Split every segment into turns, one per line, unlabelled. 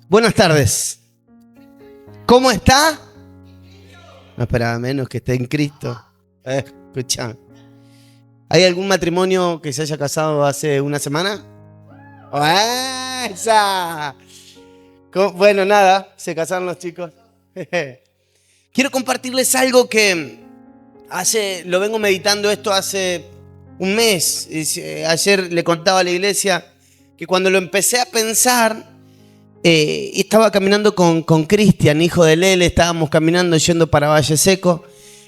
Buenas tardes. ¿Cómo está? No esperaba menos que esté en Cristo. Escuchame. ¿Hay algún matrimonio que se haya casado hace una semana? ¡Esa! Bueno, nada, se casaron los chicos. Quiero compartirles algo que lo vengo meditando esto hace un mes. Ayer le contaba a la iglesia que cuando lo empecé a pensar, estaba caminando con Cristian, hijo de Lele, estábamos caminando yendo para Valle Seco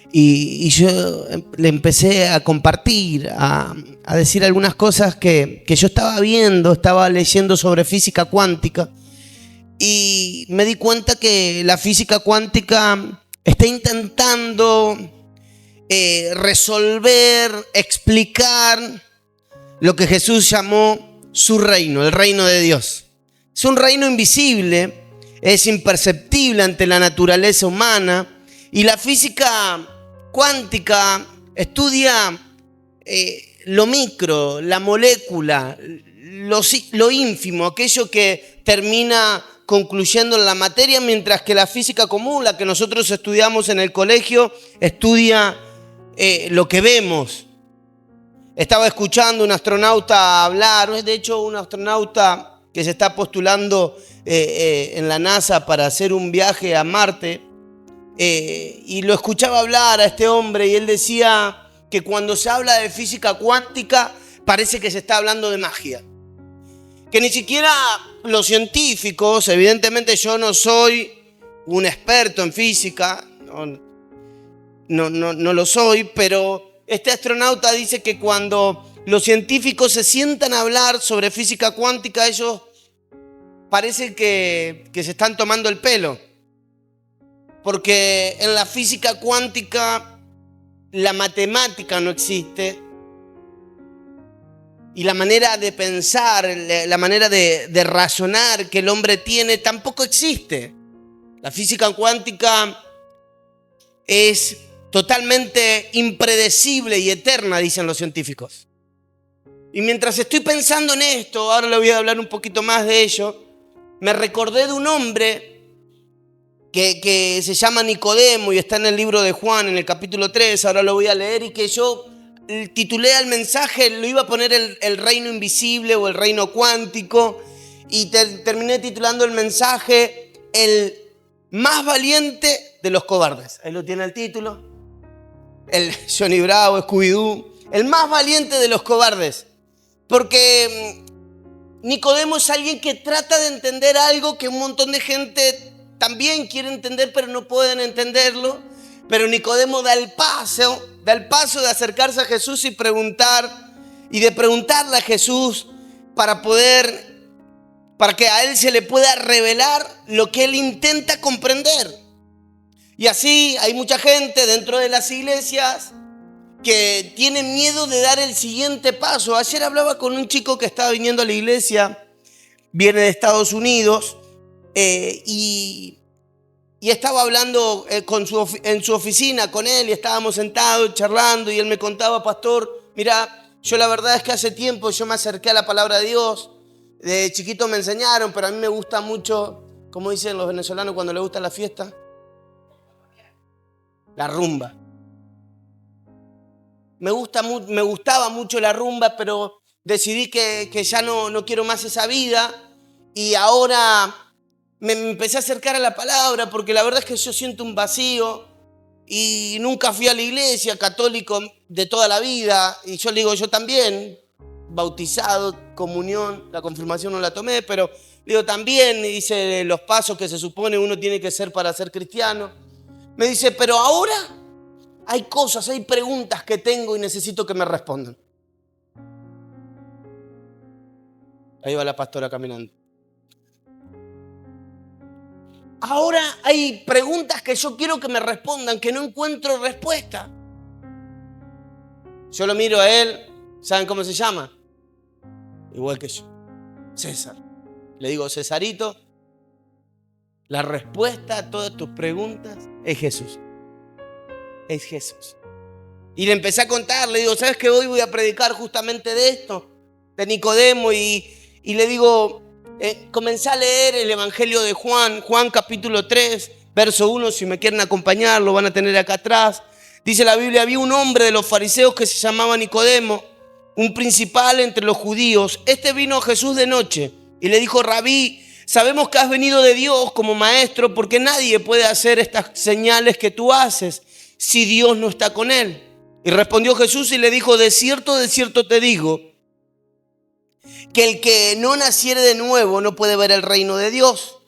y yo le empecé a compartir, a decir algunas cosas que yo estaba viendo, estaba leyendo sobre física cuántica y me di cuenta que la física cuántica está intentando resolver, explicar lo que Jesús llamó su reino, el reino de Dios. Es un reino invisible, es imperceptible ante la naturaleza humana y la física cuántica estudia lo micro, la molécula, lo ínfimo, aquello que termina concluyendo en la materia, mientras que la física común, la que nosotros estudiamos en el colegio, estudia lo que vemos. Estaba escuchando un astronauta hablar, de hecho un astronauta que se está postulando en la NASA para hacer un viaje a Marte, y lo escuchaba hablar a este hombre y él decía que cuando se habla de física cuántica parece que se está hablando de magia, que ni siquiera los científicos, evidentemente yo no soy un experto en física, no lo soy, pero este astronauta dice que cuando los científicos se sientan a hablar sobre física cuántica, ellos parece que se están tomando el pelo. Porque en la física cuántica la matemática no existe. Y la manera de pensar, la manera de razonar que el hombre tiene tampoco existe. La física cuántica es totalmente impredecible y eterna, dicen los científicos. Y mientras estoy pensando en esto, ahora le voy a hablar un poquito más de ello, me recordé de un hombre que se llama Nicodemo y está en el libro de Juan, en el capítulo 3, ahora lo voy a leer, y que yo titulé al mensaje, lo iba a poner el reino invisible o el reino cuántico, y terminé titulando el mensaje el más valiente de los cobardes. Ahí lo tiene el título, el Johnny Bravo, Scooby-Doo, el más valiente de los cobardes. Porque Nicodemo es alguien que trata de entender algo que un montón de gente también quiere entender, pero no pueden entenderlo. Pero Nicodemo da el paso de acercarse a Jesús y de preguntarle a Jesús para que a él se le pueda revelar lo que él intenta comprender. Y así hay mucha gente dentro de las iglesias que tiene miedo de dar el siguiente paso. Ayer hablaba con un chico que estaba viniendo a la iglesia, viene de Estados Unidos, y estaba hablando en su oficina con él, y estábamos sentados charlando, y él me contaba: pastor, mira, yo la verdad es que hace tiempo yo me acerqué a la palabra de Dios, de chiquito me enseñaron, pero a mí me gusta mucho, como dicen los venezolanos cuando les gusta la fiesta, la rumba. Me gustaba mucho la rumba, pero decidí que ya no quiero más esa vida, y ahora me empecé a acercar a la palabra porque la verdad es que yo siento un vacío y nunca fui a la iglesia, católico de toda la vida, y yo le digo, yo también, bautizado, comunión, la confirmación no la tomé, pero digo, también hice los pasos que se supone uno tiene que hacer para ser cristiano. Me dice, pero ahora hay cosas, hay preguntas que tengo y necesito que me respondan. Ahí va la pastora caminando. Ahora hay preguntas que yo quiero que me respondan, que no encuentro respuesta. Yo lo miro a él, ¿saben cómo se llama? Igual que yo, César. Le digo, Cesarito, la respuesta a todas tus preguntas es Jesús. Es Jesús. Y le empecé a contar, le digo, ¿sabes que hoy voy a predicar justamente de esto? De Nicodemo, y le digo, comencé a leer el Evangelio de Juan, Juan capítulo 3, verso 1, si me quieren acompañar, lo van a tener acá atrás. Dice la Biblia, había un hombre de los fariseos que se llamaba Nicodemo, un principal entre los judíos. Este vino a Jesús de noche y le dijo, Rabí, sabemos que has venido de Dios como maestro, porque nadie puede hacer estas señales que tú haces si Dios no está con él. Y respondió Jesús y le dijo, de cierto te digo, que el que no naciere de nuevo no puede ver el reino de Dios.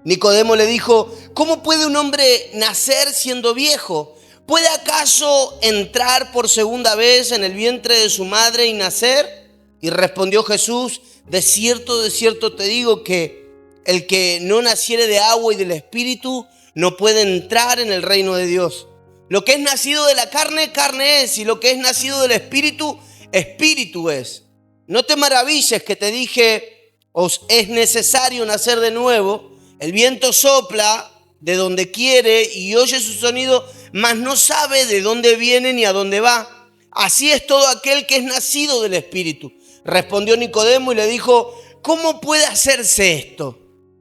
Nicodemo le dijo, ¿cómo puede un hombre nacer siendo viejo? ¿Puede acaso entrar por segunda vez en el vientre de su madre y nacer? Y respondió Jesús, de cierto te digo que el que no naciere de agua y del Espíritu no puede entrar en el reino de Dios. Lo que es nacido de la carne, carne es, y lo que es nacido del Espíritu, Espíritu es. No te maravilles que te dije, os es necesario nacer de nuevo. El viento sopla de donde quiere y oye su sonido, mas no sabe de dónde viene ni a dónde va. Así es todo aquel que es nacido del Espíritu. Respondió Nicodemo y le dijo, ¿cómo puede hacerse esto?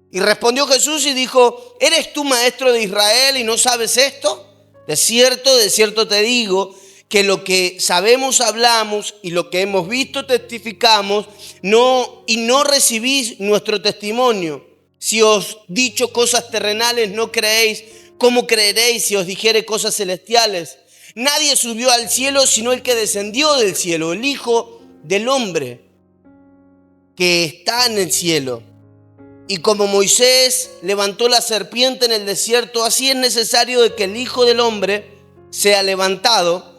Y respondió Jesús y dijo, ¿eres tú maestro de Israel y no sabes esto? De cierto te digo que lo que sabemos hablamos y lo que hemos visto testificamos, no recibís nuestro testimonio. Si os dicho cosas terrenales no creéis, ¿cómo creeréis si os dijere cosas celestiales? Nadie subió al cielo sino el que descendió del cielo, el Hijo del Hombre que está en el cielo. Y como Moisés levantó la serpiente en el desierto, así es necesario de que el Hijo del Hombre sea levantado,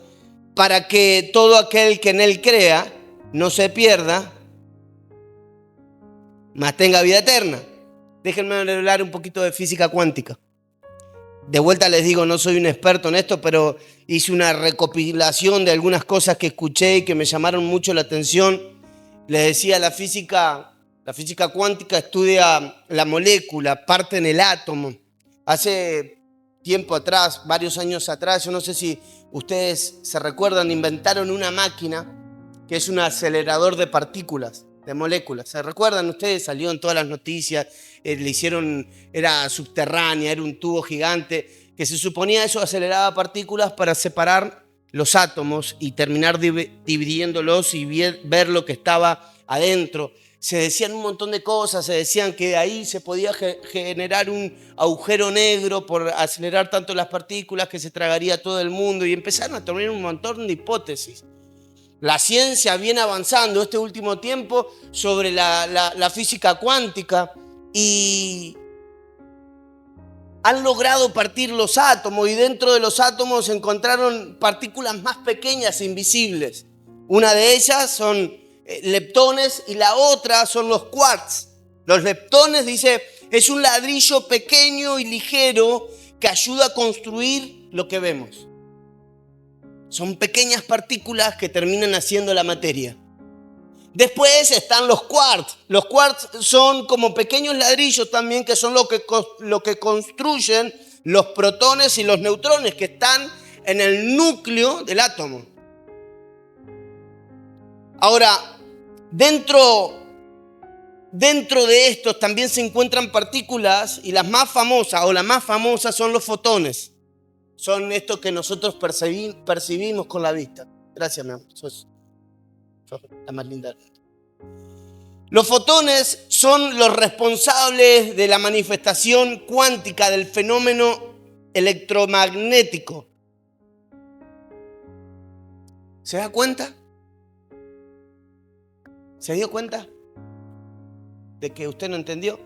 para que todo aquel que en él crea no se pierda, mas tenga vida eterna. Déjenme hablar un poquito de física cuántica. De vuelta les digo, no soy un experto en esto, pero hice una recopilación de algunas cosas que escuché y que me llamaron mucho la atención. Les decía, la física cuántica estudia la molécula, parte en el átomo. Hace tiempo atrás, varios años atrás, yo no sé si ustedes se recuerdan, inventaron una máquina que es un acelerador de partículas, de moléculas. ¿Se recuerdan ustedes? Salió en todas las noticias, le hicieron, era subterránea, era un tubo gigante, que se suponía eso aceleraba partículas para separar los átomos y terminar dividiéndolos y ver lo que estaba adentro. Se decían un montón de cosas, se decían que de ahí se podía generar un agujero negro por acelerar tanto las partículas que se tragaría todo el mundo, y empezaron a tener un montón de hipótesis. La ciencia viene avanzando este último tiempo sobre la física cuántica y han logrado partir los átomos, y dentro de los átomos se encontraron partículas más pequeñas e invisibles. Una de ellas son leptones y la otra son los quarks. Los leptones, dice, es un ladrillo pequeño y ligero que ayuda a construir lo que vemos. Son pequeñas partículas que terminan haciendo la materia. Después están los quarks. Los quarks son como pequeños ladrillos también, que son lo que construyen los protones y los neutrones que están en el núcleo del átomo. Ahora, dentro de estos también se encuentran partículas, y las más famosas son los fotones. Son estos que nosotros percibimos con la vista. Gracias, mi amor. Sos la más linda. Los fotones son los responsables de la manifestación cuántica del fenómeno electromagnético. ¿Se da cuenta? ¿Se dio cuenta de que usted no entendió?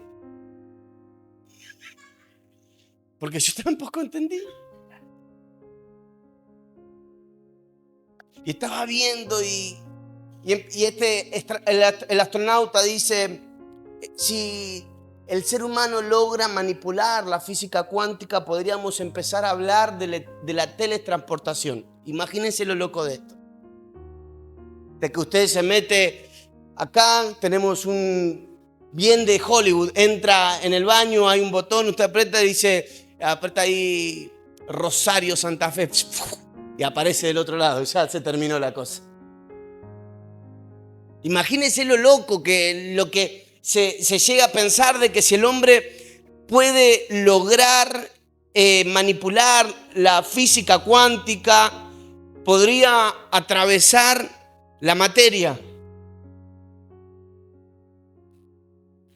Porque yo tampoco entendí. Y estaba viendo y el astronauta dice, si el ser humano logra manipular la física cuántica, podríamos empezar a hablar de la teletransportación. Imagínense lo loco de esto. De que usted se mete acá, tenemos un bien de Hollywood, entra en el baño, hay un botón, usted aprieta y dice, aprieta ahí Rosario Santa Fe, y aparece del otro lado, ya se terminó la cosa. Imagínense lo loco, que se llega a pensar de que si el hombre puede lograr manipular la física cuántica, podría atravesar la materia.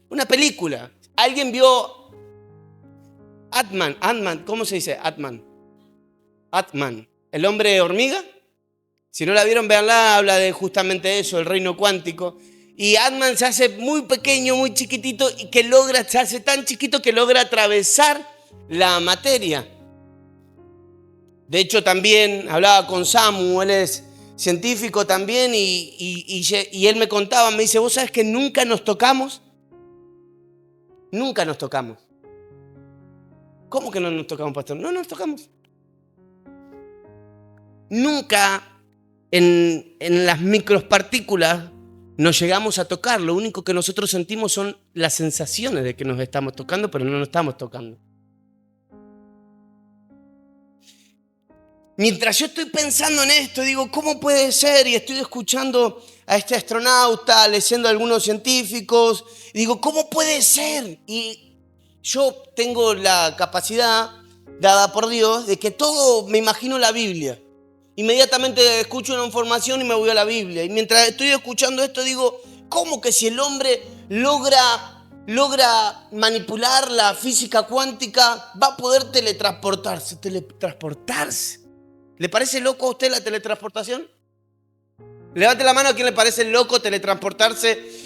Una película. ¿Alguien vio Ant-Man? ¿Cómo se dice? Ant-Man. ¿El hombre hormiga? Si no la vieron, véanla, habla de justamente eso, el reino cuántico. Y Ant-Man se hace muy pequeño, muy chiquitito, y se hace tan chiquito que logra atravesar la materia. De hecho, también hablaba con Samu, él es científico también, y él me contaba, me dice, ¿vos sabés que nunca nos tocamos? Nunca nos tocamos. ¿Cómo que no nos tocamos, pastor? No nos tocamos. Nunca en las micropartículas nos llegamos a tocar. Lo único que nosotros sentimos son las sensaciones de que nos estamos tocando, pero no nos estamos tocando. Mientras yo estoy pensando en esto, digo, ¿cómo puede ser? Y estoy escuchando a este astronauta, leyendo a algunos científicos, y digo, ¿cómo puede ser? Y yo tengo la capacidad dada por Dios de que todo me imagino la Biblia. Inmediatamente escucho una información y me voy a la Biblia. Y mientras estoy escuchando esto, digo, ¿cómo que si el hombre logra manipular la física cuántica, va a poder teletransportarse? ¿Le parece loco a usted la teletransportación? Levante la mano a quien le parece loco teletransportarse.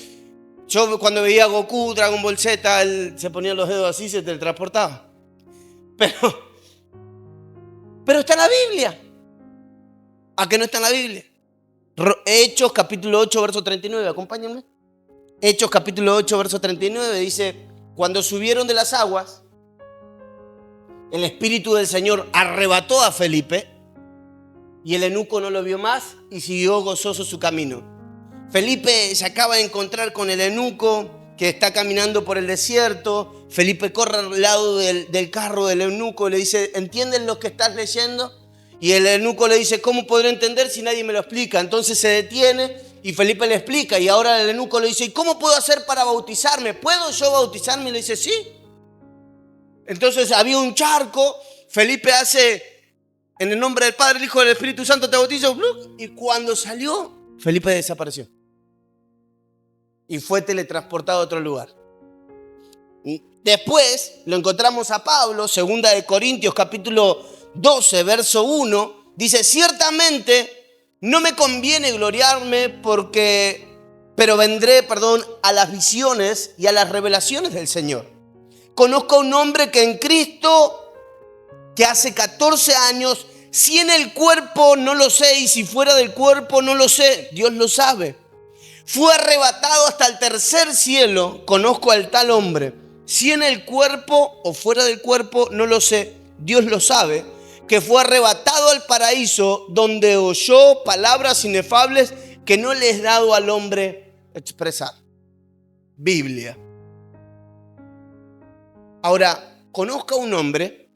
Yo cuando veía a Goku, Dragon Ball Z, él se ponía los dedos así y se teletransportaba. Pero está en la Biblia. ¿A qué no está en la Biblia? Hechos capítulo 8, verso 39, acompáñenme. Hechos capítulo 8, verso 39 dice, cuando subieron de las aguas, el Espíritu del Señor arrebató a Felipe y el eunuco no lo vio más y siguió gozoso su camino. Felipe se acaba de encontrar con el eunuco que está caminando por el desierto. Felipe corre al lado del carro del eunuco y le dice, ¿entienden lo que estás leyendo? Y el eunuco le dice, ¿cómo podré entender si nadie me lo explica? Entonces se detiene y Felipe le explica. Y ahora el eunuco le dice, ¿y cómo puedo hacer para bautizarme? ¿Puedo yo bautizarme? Y le dice, sí. Entonces había un charco. Felipe hace, en el nombre del Padre, el Hijo y del Espíritu Santo te bautizo. Y cuando salió, Felipe desapareció. Y fue teletransportado a otro lugar. Después lo encontramos a Pablo, 2 de Corintios, capítulo 12, verso 1, dice, ciertamente no me conviene gloriarme pero vendré a las visiones y a las revelaciones del Señor. Conozco a un hombre que en Cristo, que hace 14 años, si en el cuerpo no lo sé y si fuera del cuerpo no lo sé, Dios lo sabe. Fue arrebatado hasta el tercer cielo, conozco al tal hombre. Si en el cuerpo o fuera del cuerpo no lo sé, Dios lo sabe. Que fue arrebatado al paraíso donde oyó palabras inefables que no le es dado al hombre expresar. Biblia. Ahora, conozca un hombre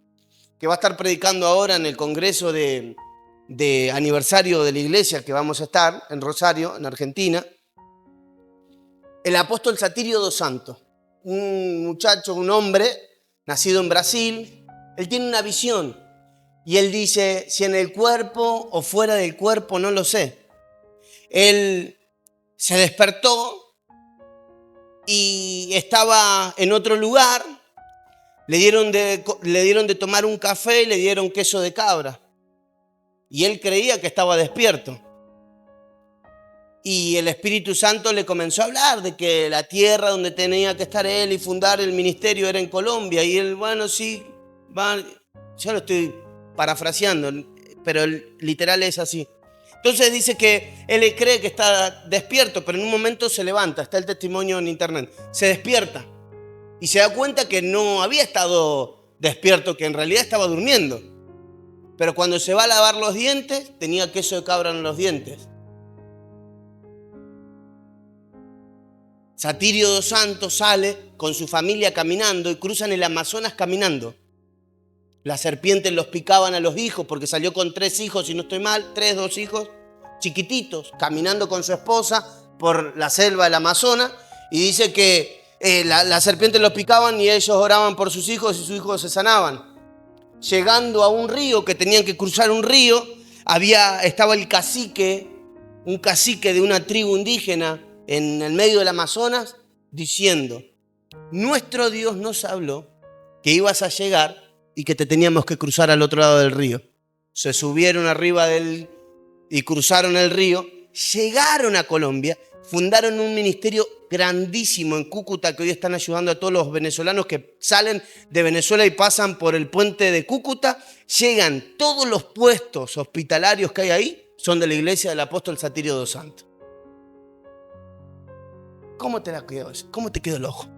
que va a estar predicando ahora en el congreso de aniversario de la iglesia que vamos a estar en Rosario, en Argentina. El apóstol Satirio dos Santos. Un muchacho, un hombre, nacido en Brasil. Él tiene una visión. Y él dice, si en el cuerpo o fuera del cuerpo, no lo sé. Él se despertó y estaba en otro lugar. Le dieron de tomar un café y le dieron queso de cabra. Y él creía que estaba despierto. Y el Espíritu Santo le comenzó a hablar de que la tierra donde tenía que estar él y fundar el ministerio era en Colombia. Y él, bueno, sí, va, yo lo estoy parafraseando, pero literal es así. Entonces dice que él cree que está despierto, pero en un momento se levanta, está el testimonio en internet, se despierta y se da cuenta que no había estado despierto, que en realidad estaba durmiendo. Pero cuando se va a lavar los dientes, tenía queso de cabra en los dientes. Satirio dos Santos sale con su familia caminando y cruzan el Amazonas caminando. Las serpientes los picaban a los hijos porque salió con 3 hijos, si no estoy mal, 2 hijos chiquititos, caminando con su esposa por la selva del Amazonas. Y dice que las serpientes los picaban y ellos oraban por sus hijos y sus hijos se sanaban. Llegando a un río, que tenían que cruzar un río, estaba el cacique, un cacique de una tribu indígena en el medio del Amazonas, diciendo: nuestro Dios nos habló que ibas a llegar y que te teníamos que cruzar al otro lado del río. Se subieron arriba y cruzaron el río, llegaron a Colombia, fundaron un ministerio grandísimo en Cúcuta, que hoy están ayudando a todos los venezolanos que salen de Venezuela y pasan por el puente de Cúcuta. Llegan, todos los puestos hospitalarios que hay ahí son de la iglesia del apóstol Satirio dos Santos. ¿Cómo te la quedó eso? ¿Cómo te quedó el ojo?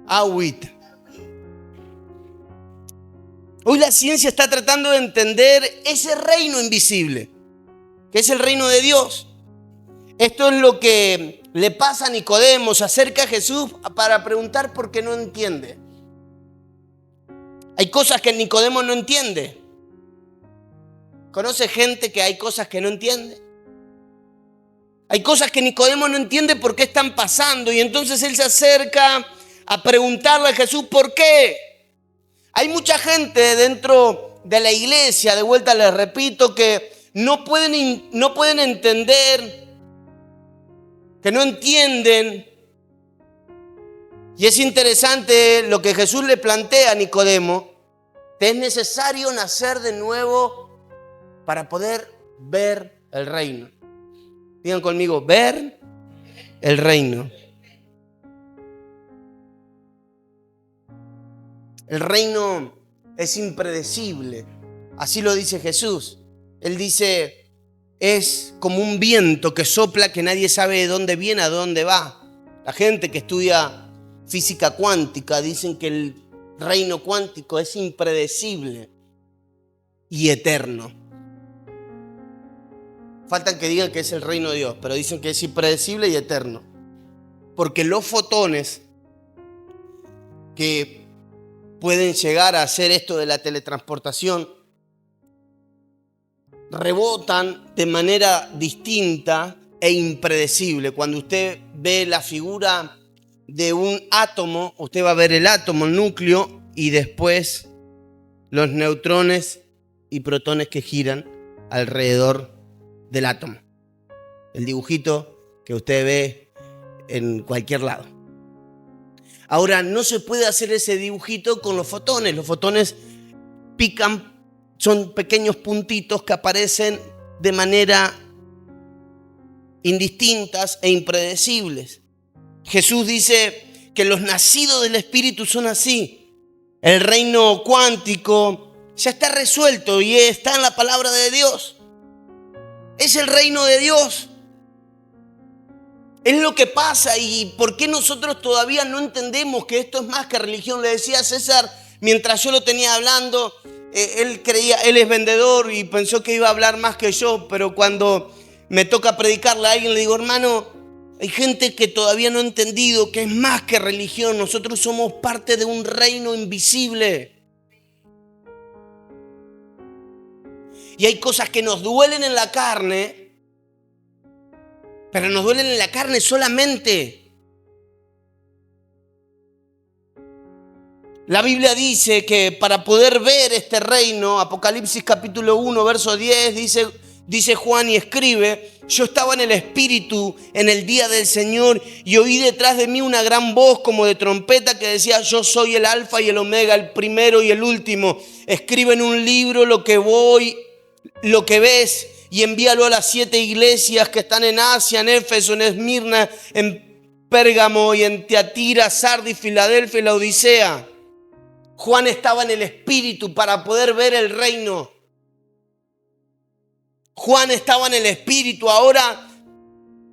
Agüita. Hoy la ciencia está tratando de entender ese reino invisible, que es el reino de Dios. Esto es lo que le pasa a Nicodemo. Se acerca a Jesús para preguntar por qué no entiende. Hay cosas que Nicodemo no entiende. ¿Conoce gente que hay cosas que no entiende? Hay cosas que Nicodemo no entiende por qué están pasando, y entonces él se acerca a preguntarle a Jesús por qué. Hay mucha gente dentro de la iglesia, de vuelta les repito, que no pueden entender, que no entienden. Y es interesante lo que Jesús le plantea a Nicodemo: te es necesario nacer de nuevo para poder ver el reino. Digan conmigo, ver el reino. El reino es impredecible, así lo dice Jesús. Él dice, es como un viento que sopla, que nadie sabe de dónde viene, a dónde va. La gente que estudia física cuántica dicen que el reino cuántico es impredecible y eterno. Faltan que digan que es el reino de Dios, pero dicen que es impredecible y eterno. Porque los fotones que pueden llegar a hacer esto de la teletransportación rebotan de manera distinta e impredecible. Cuando usted ve la figura de un átomo, usted va a ver el átomo, el núcleo, y después los neutrones y protones que giran alrededor del átomo. El dibujito que usted ve en cualquier lado. Ahora, no se puede hacer ese dibujito con los fotones. Los fotones pican, son pequeños puntitos que aparecen de manera indistintas e impredecibles. Jesús dice que los nacidos del Espíritu son así. El reino cuántico ya está resuelto y está en la palabra de Dios. Es el reino de Dios. Es lo que pasa. ¿Y por qué nosotros todavía no entendemos que esto es más que religión? Le decía a César, mientras yo lo tenía hablando, él es vendedor y pensó que iba a hablar más que yo, pero cuando me toca predicarle a alguien, le digo, hermano, hay gente que todavía no ha entendido que es más que religión. Nosotros somos parte de un reino invisible. Y hay cosas que nos duelen en la carne, pero nos duelen en la carne solamente. La Biblia dice que para poder ver este reino, Apocalipsis capítulo 1, verso 10, dice Juan y escribe, yo estaba en el Espíritu en el día del Señor y oí detrás de mí una gran voz como de trompeta que decía, yo soy el Alfa y el Omega, el primero y el último. Escribe en un libro lo que ves y envíalo a las 7 iglesias que están en Asia, en Éfeso, en Esmirna, en Pérgamo y en Tiatira, Sardis, Filadelfia y la Odisea. Juan estaba en el Espíritu para poder ver el reino. Juan estaba en el Espíritu. Ahora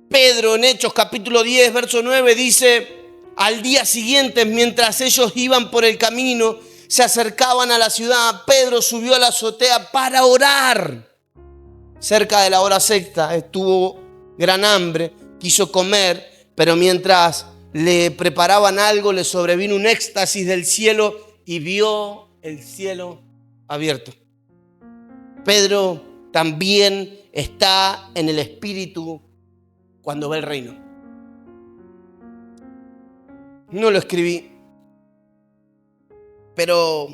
Pedro en Hechos capítulo 10, verso 9 dice, al día siguiente, mientras ellos iban por el camino, se acercaban a la ciudad, Pedro subió a la azotea para orar. Cerca de la hora sexta, estuvo gran hambre, quiso comer, pero mientras le preparaban algo, le sobrevino un éxtasis del cielo y vio el cielo abierto. Pedro también está en el Espíritu cuando ve el reino. No lo escribí, pero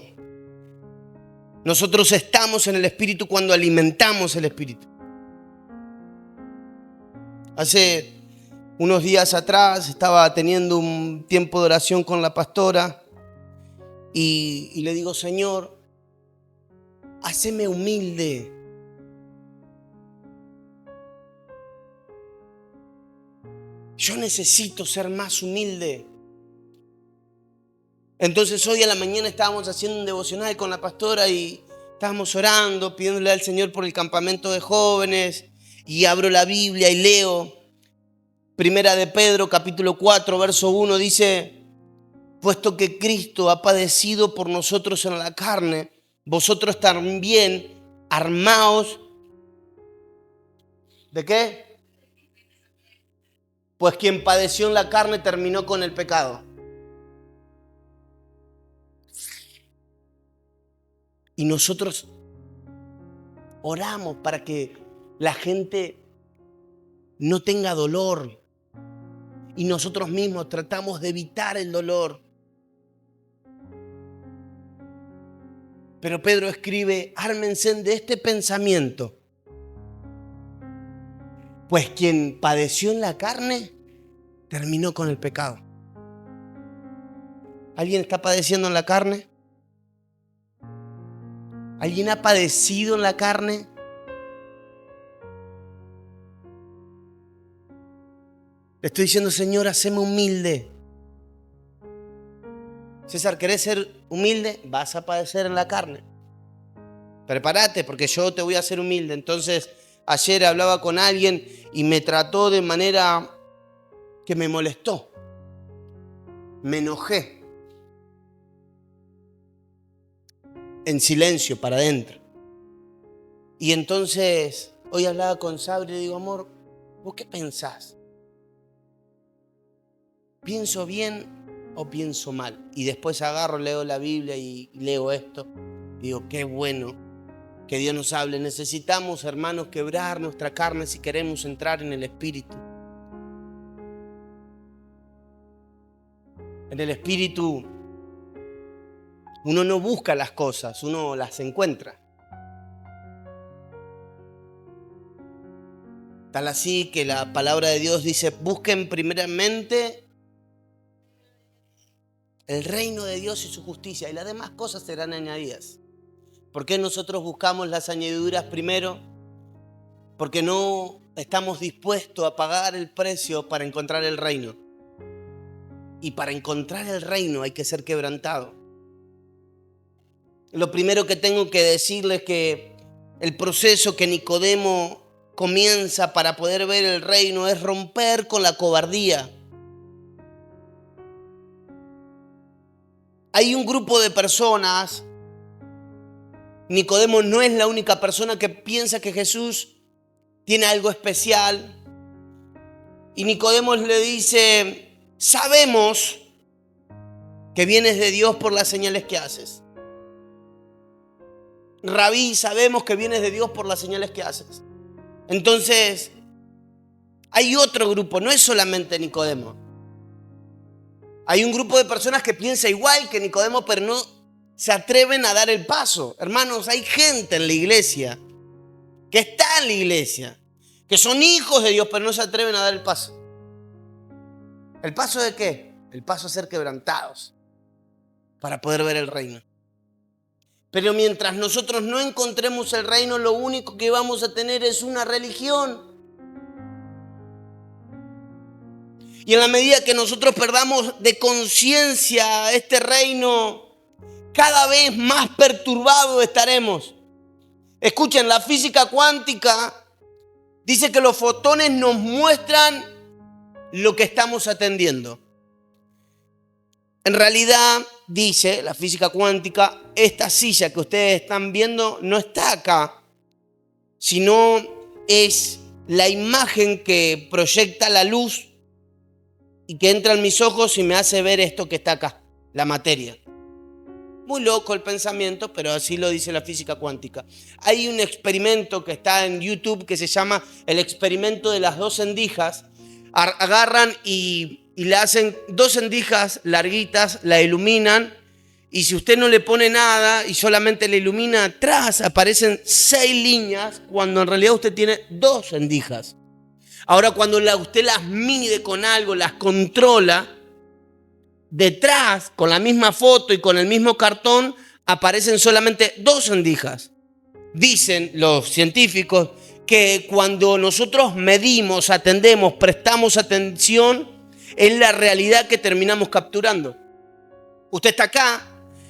nosotros estamos en el Espíritu cuando alimentamos el Espíritu. Hace unos días atrás estaba teniendo un tiempo de oración con la pastora y le digo: Señor, haceme humilde. Yo necesito ser más humilde. Entonces hoy a la mañana estábamos haciendo un devocional con la pastora y estábamos orando, pidiéndole al Señor por el campamento de jóvenes, y abro la Biblia y leo Primera de Pedro, capítulo 4, verso 1, dice: puesto que Cristo ha padecido por nosotros en la carne, vosotros también armaos. ¿De qué? Pues quien padeció en la carne terminó con el pecado. Y nosotros oramos para que la gente no tenga dolor. Y nosotros mismos tratamos de evitar el dolor. Pero Pedro escribe: ármense de este pensamiento. Pues quien padeció en la carne terminó con el pecado. ¿Alguien está padeciendo en la carne? ¿Alguien ha padecido en la carne? Le estoy diciendo: Señor, haceme humilde. César, ¿querés ser humilde? Vas a padecer en la carne. Prepárate, porque yo te voy a hacer humilde. Entonces, ayer hablaba con alguien y me trató de manera que me molestó. Me enojé. En silencio, para adentro. Y entonces, hoy hablaba con Sabri y le digo: amor, ¿vos qué pensás? ¿Pienso bien o pienso mal? Y después agarro, leo la Biblia y leo esto. Digo: qué bueno que Dios nos hable. Necesitamos, hermanos, quebrar nuestra carne si queremos entrar en el Espíritu. En el Espíritu uno no busca las cosas, uno las encuentra. Tal así que la palabra de Dios dice: busquen primeramente el reino de Dios y su justicia, y las demás cosas serán añadidas. ¿Por qué nosotros buscamos las añadiduras primero? Porque no estamos dispuestos a pagar el precio para encontrar el reino. Y para encontrar el reino hay que ser quebrantado. Lo primero que tengo que decirles es que el proceso que Nicodemo comienza para poder ver el reino es romper con la cobardía. Hay un grupo de personas, Nicodemo no es la única persona que piensa que Jesús tiene algo especial. Y Nicodemo le dice: sabemos que vienes de Dios por las señales que haces. Rabí, sabemos que vienes de Dios por las señales que haces. Entonces, hay otro grupo, no es solamente Nicodemo. Hay un grupo de personas que piensa igual que Nicodemo, pero no se atreven a dar el paso. Hermanos, hay gente en la iglesia, que está en la iglesia, que son hijos de Dios, pero no se atreven a dar el paso. ¿El paso de qué? El paso a ser quebrantados para poder ver el reino. Pero mientras nosotros no encontremos el reino, lo único que vamos a tener es una religión. Y en la medida que nosotros perdamos de conciencia este reino, cada vez más perturbados estaremos. Escuchen, la física cuántica dice que los fotones nos muestran lo que estamos atendiendo. En realidad, dice la física cuántica, esta silla que ustedes están viendo no está acá, sino es la imagen que proyecta la luz y que entra en mis ojos y me hace ver esto que está acá, la materia. Muy loco el pensamiento, pero así lo dice la física cuántica. Hay un experimento que está en YouTube que se llama el experimento de las dos endijas. Agarran y y le hacen 2 rendijas larguitas, la iluminan, y si usted no le pone nada y solamente le ilumina atrás, aparecen 6 líneas, cuando en realidad usted tiene 2 rendijas. Ahora, cuando usted las mide con algo, las controla, detrás, con la misma foto y con el mismo cartón, aparecen solamente 2 rendijas. Dicen los científicos que cuando nosotros medimos, atendemos, prestamos atención, es la realidad que terminamos capturando. Usted está acá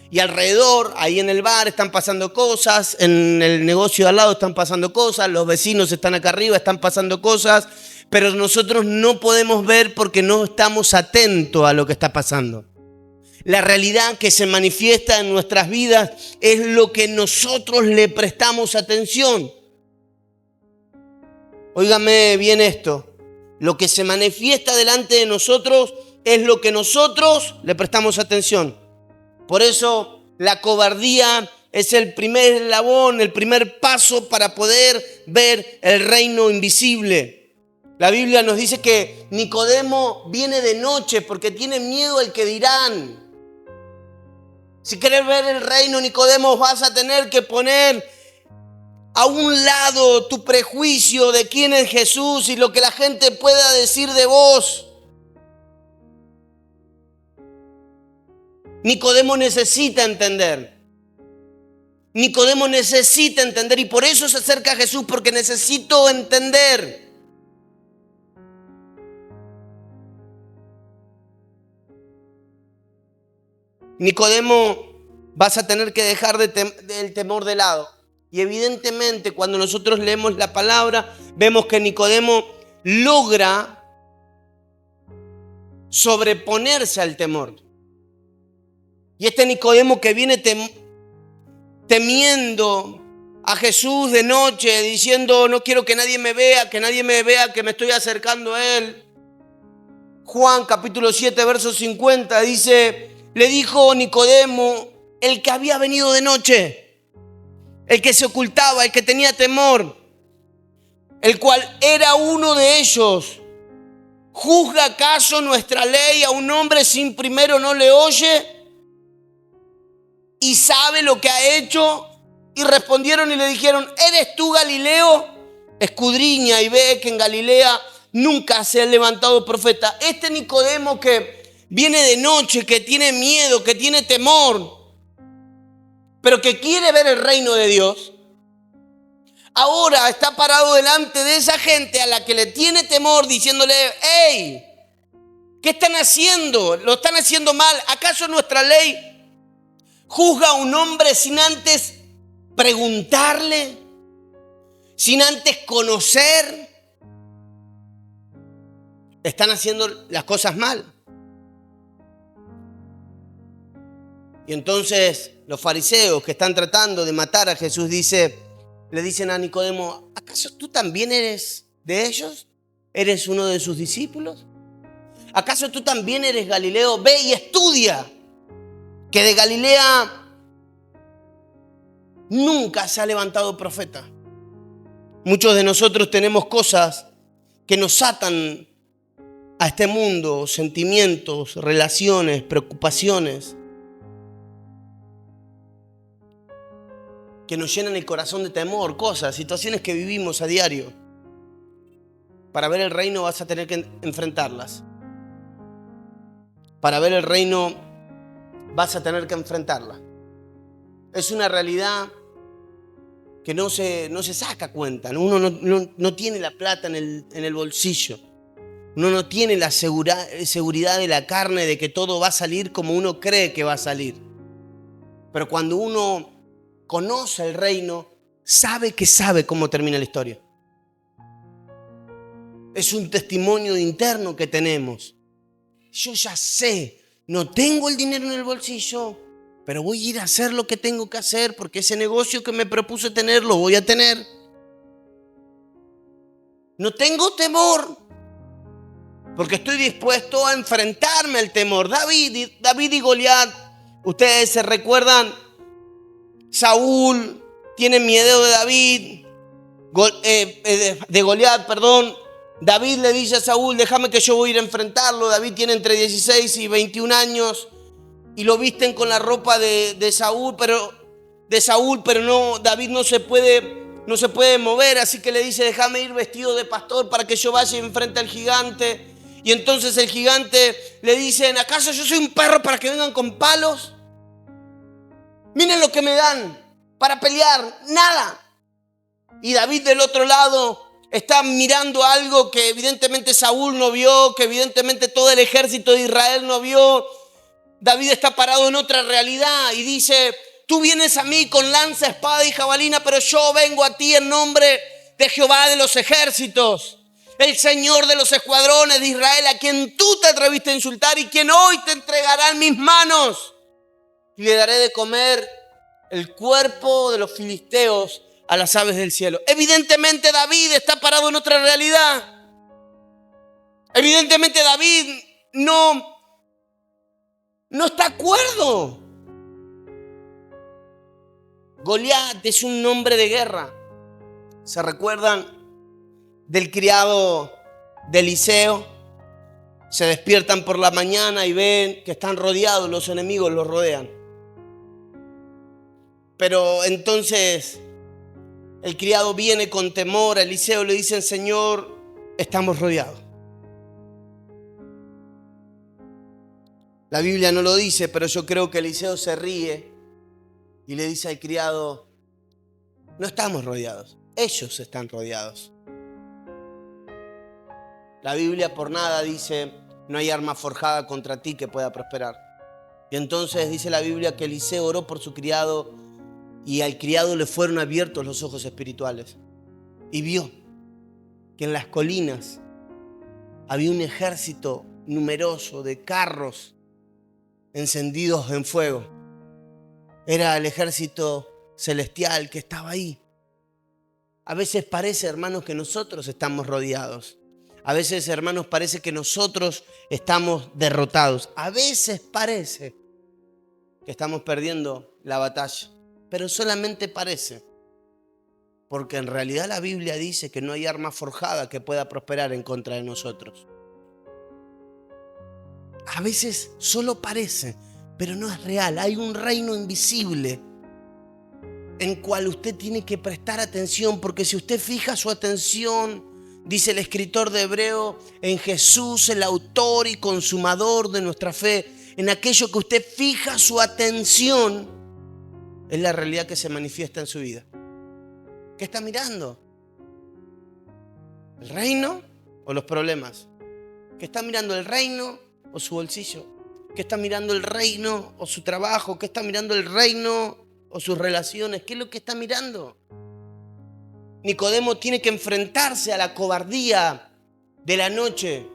y alrededor, ahí en el bar, están pasando cosas, en el negocio de al lado están pasando cosas, los vecinos están acá arriba, están pasando cosas, pero nosotros no podemos ver porque no estamos atentos a lo que está pasando. La realidad que se manifiesta en nuestras vidas es lo que nosotros le prestamos atención. Óigame bien esto. Lo que se manifiesta delante de nosotros es lo que nosotros le prestamos atención. Por eso la cobardía es el primer eslabón, el primer paso para poder ver el reino invisible. La Biblia nos dice que Nicodemo viene de noche porque tiene miedo al que dirán. Si quieres ver el reino, Nicodemo, vas a tener que poner a un lado tu prejuicio de quién es Jesús y lo que la gente pueda decir de vos. Nicodemo necesita entender. Nicodemo necesita entender y por eso se acerca a Jesús, porque necesito entender. Nicodemo, vas a tener que dejar el temor de lado. Y evidentemente cuando nosotros leemos la palabra, vemos que Nicodemo logra sobreponerse al temor. Y este Nicodemo que viene temiendo a Jesús de noche, diciendo: no quiero que nadie me vea, que me estoy acercando a Él. Juan capítulo 7, verso 50 dice: le dijo Nicodemo, el que había venido de noche, el que se ocultaba, el que tenía temor, el cual era uno de ellos: ¿juzga acaso nuestra ley a un hombre sin primero no le oye y sabe lo que ha hecho? Y respondieron y le dijeron: ¿eres tú Galileo? Escudriña y ve que en Galilea nunca se ha levantado profeta. Este Nicodemo que viene de noche, que tiene miedo, que tiene temor, pero que quiere ver el reino de Dios, ahora está parado delante de esa gente a la que le tiene temor, diciéndole: hey, ¿qué están haciendo? Lo están haciendo mal. ¿Acaso nuestra ley juzga a un hombre sin antes preguntarle, sin antes conocer? Están haciendo las cosas mal. Y entonces los fariseos que están tratando de matar a Jesús le dicen a Nicodemo: ¿acaso tú también eres de ellos? ¿Eres uno de sus discípulos? ¿Acaso tú también eres Galileo? Ve y estudia que de Galilea nunca se ha levantado profeta. Muchos de nosotros tenemos cosas que nos atan a este mundo, sentimientos, relaciones, preocupaciones, que nos llenan el corazón de temor, cosas, situaciones que vivimos a diario. Para ver el reino vas a tener que enfrentarlas. Para ver el reino vas a tener que enfrentarla. Es una realidad que no se saca cuenta. Uno no tiene la plata en el bolsillo. Uno no tiene la seguridad de la carne de que todo va a salir como uno cree que va a salir. Pero cuando uno conoce el reino, sabe cómo termina la historia. Es un testimonio interno que tenemos. Yo ya sé, no tengo el dinero en el bolsillo, pero voy a ir a hacer lo que tengo que hacer porque ese negocio que me propuse tener, lo voy a tener. No tengo temor porque estoy dispuesto a enfrentarme al temor. David y Goliat, ustedes se recuerdan, Saúl tiene miedo de David, de Goliat, perdón. David le dice a Saúl, déjame que yo voy a ir a enfrentarlo. David tiene entre 16 y 21 años y lo visten con la ropa de Saúl, pero no, David no se puede mover, así que le dice, déjame ir vestido de pastor para que yo vaya y enfrente al gigante. Y entonces el gigante le dice, ¿acaso yo soy un perro para que vengan con palos? Miren lo que me dan para pelear, nada. Y David del otro lado está mirando algo que evidentemente Saúl no vio, que evidentemente todo el ejército de Israel no vio. David está parado en otra realidad y dice, tú vienes a mí con lanza, espada y jabalina, pero yo vengo a ti en nombre de Jehová de los ejércitos, el Señor de los escuadrones de Israel, a quien tú te atreviste a insultar y quien hoy te entregará en mis manos. Y le daré de comer el cuerpo de los filisteos a las aves del cielo. Evidentemente David está parado en otra realidad. Evidentemente David no está de acuerdo. Goliat es un hombre de guerra. ¿Se recuerdan del criado de Eliseo? Se despiertan por la mañana y ven que están rodeados, los enemigos los rodean. Pero entonces el criado viene con temor a Eliseo, le dicen, Señor, estamos rodeados. La Biblia no lo dice, pero yo creo que Eliseo se ríe y le dice al criado, no estamos rodeados, ellos están rodeados. La Biblia por nada dice, no hay arma forjada contra ti que pueda prosperar. Y entonces dice la Biblia que Eliseo oró por su criado y al criado le fueron abiertos los ojos espirituales. Y vio que en las colinas había un ejército numeroso de carros encendidos en fuego. Era el ejército celestial que estaba ahí. A veces parece, hermanos, que nosotros estamos rodeados. A veces, hermanos, parece que nosotros estamos derrotados. A veces parece que estamos perdiendo la batalla. Pero solamente parece. Porque en realidad la Biblia dice que no hay arma forjada que pueda prosperar en contra de nosotros. A veces solo parece, pero no es real. Hay un reino invisible en cual usted tiene que prestar atención, porque si usted fija su atención, dice el escritor de Hebreo, en Jesús, el autor y consumador de nuestra fe, en aquello que usted fija su atención, es la realidad que se manifiesta en su vida. ¿Qué está mirando? ¿El reino o los problemas? ¿Qué está mirando, el reino o su bolsillo? ¿Qué está mirando, el reino o su trabajo? ¿Qué está mirando, el reino o sus relaciones? ¿Qué es lo que está mirando? Nicodemo tiene que enfrentarse a la cobardía de la noche.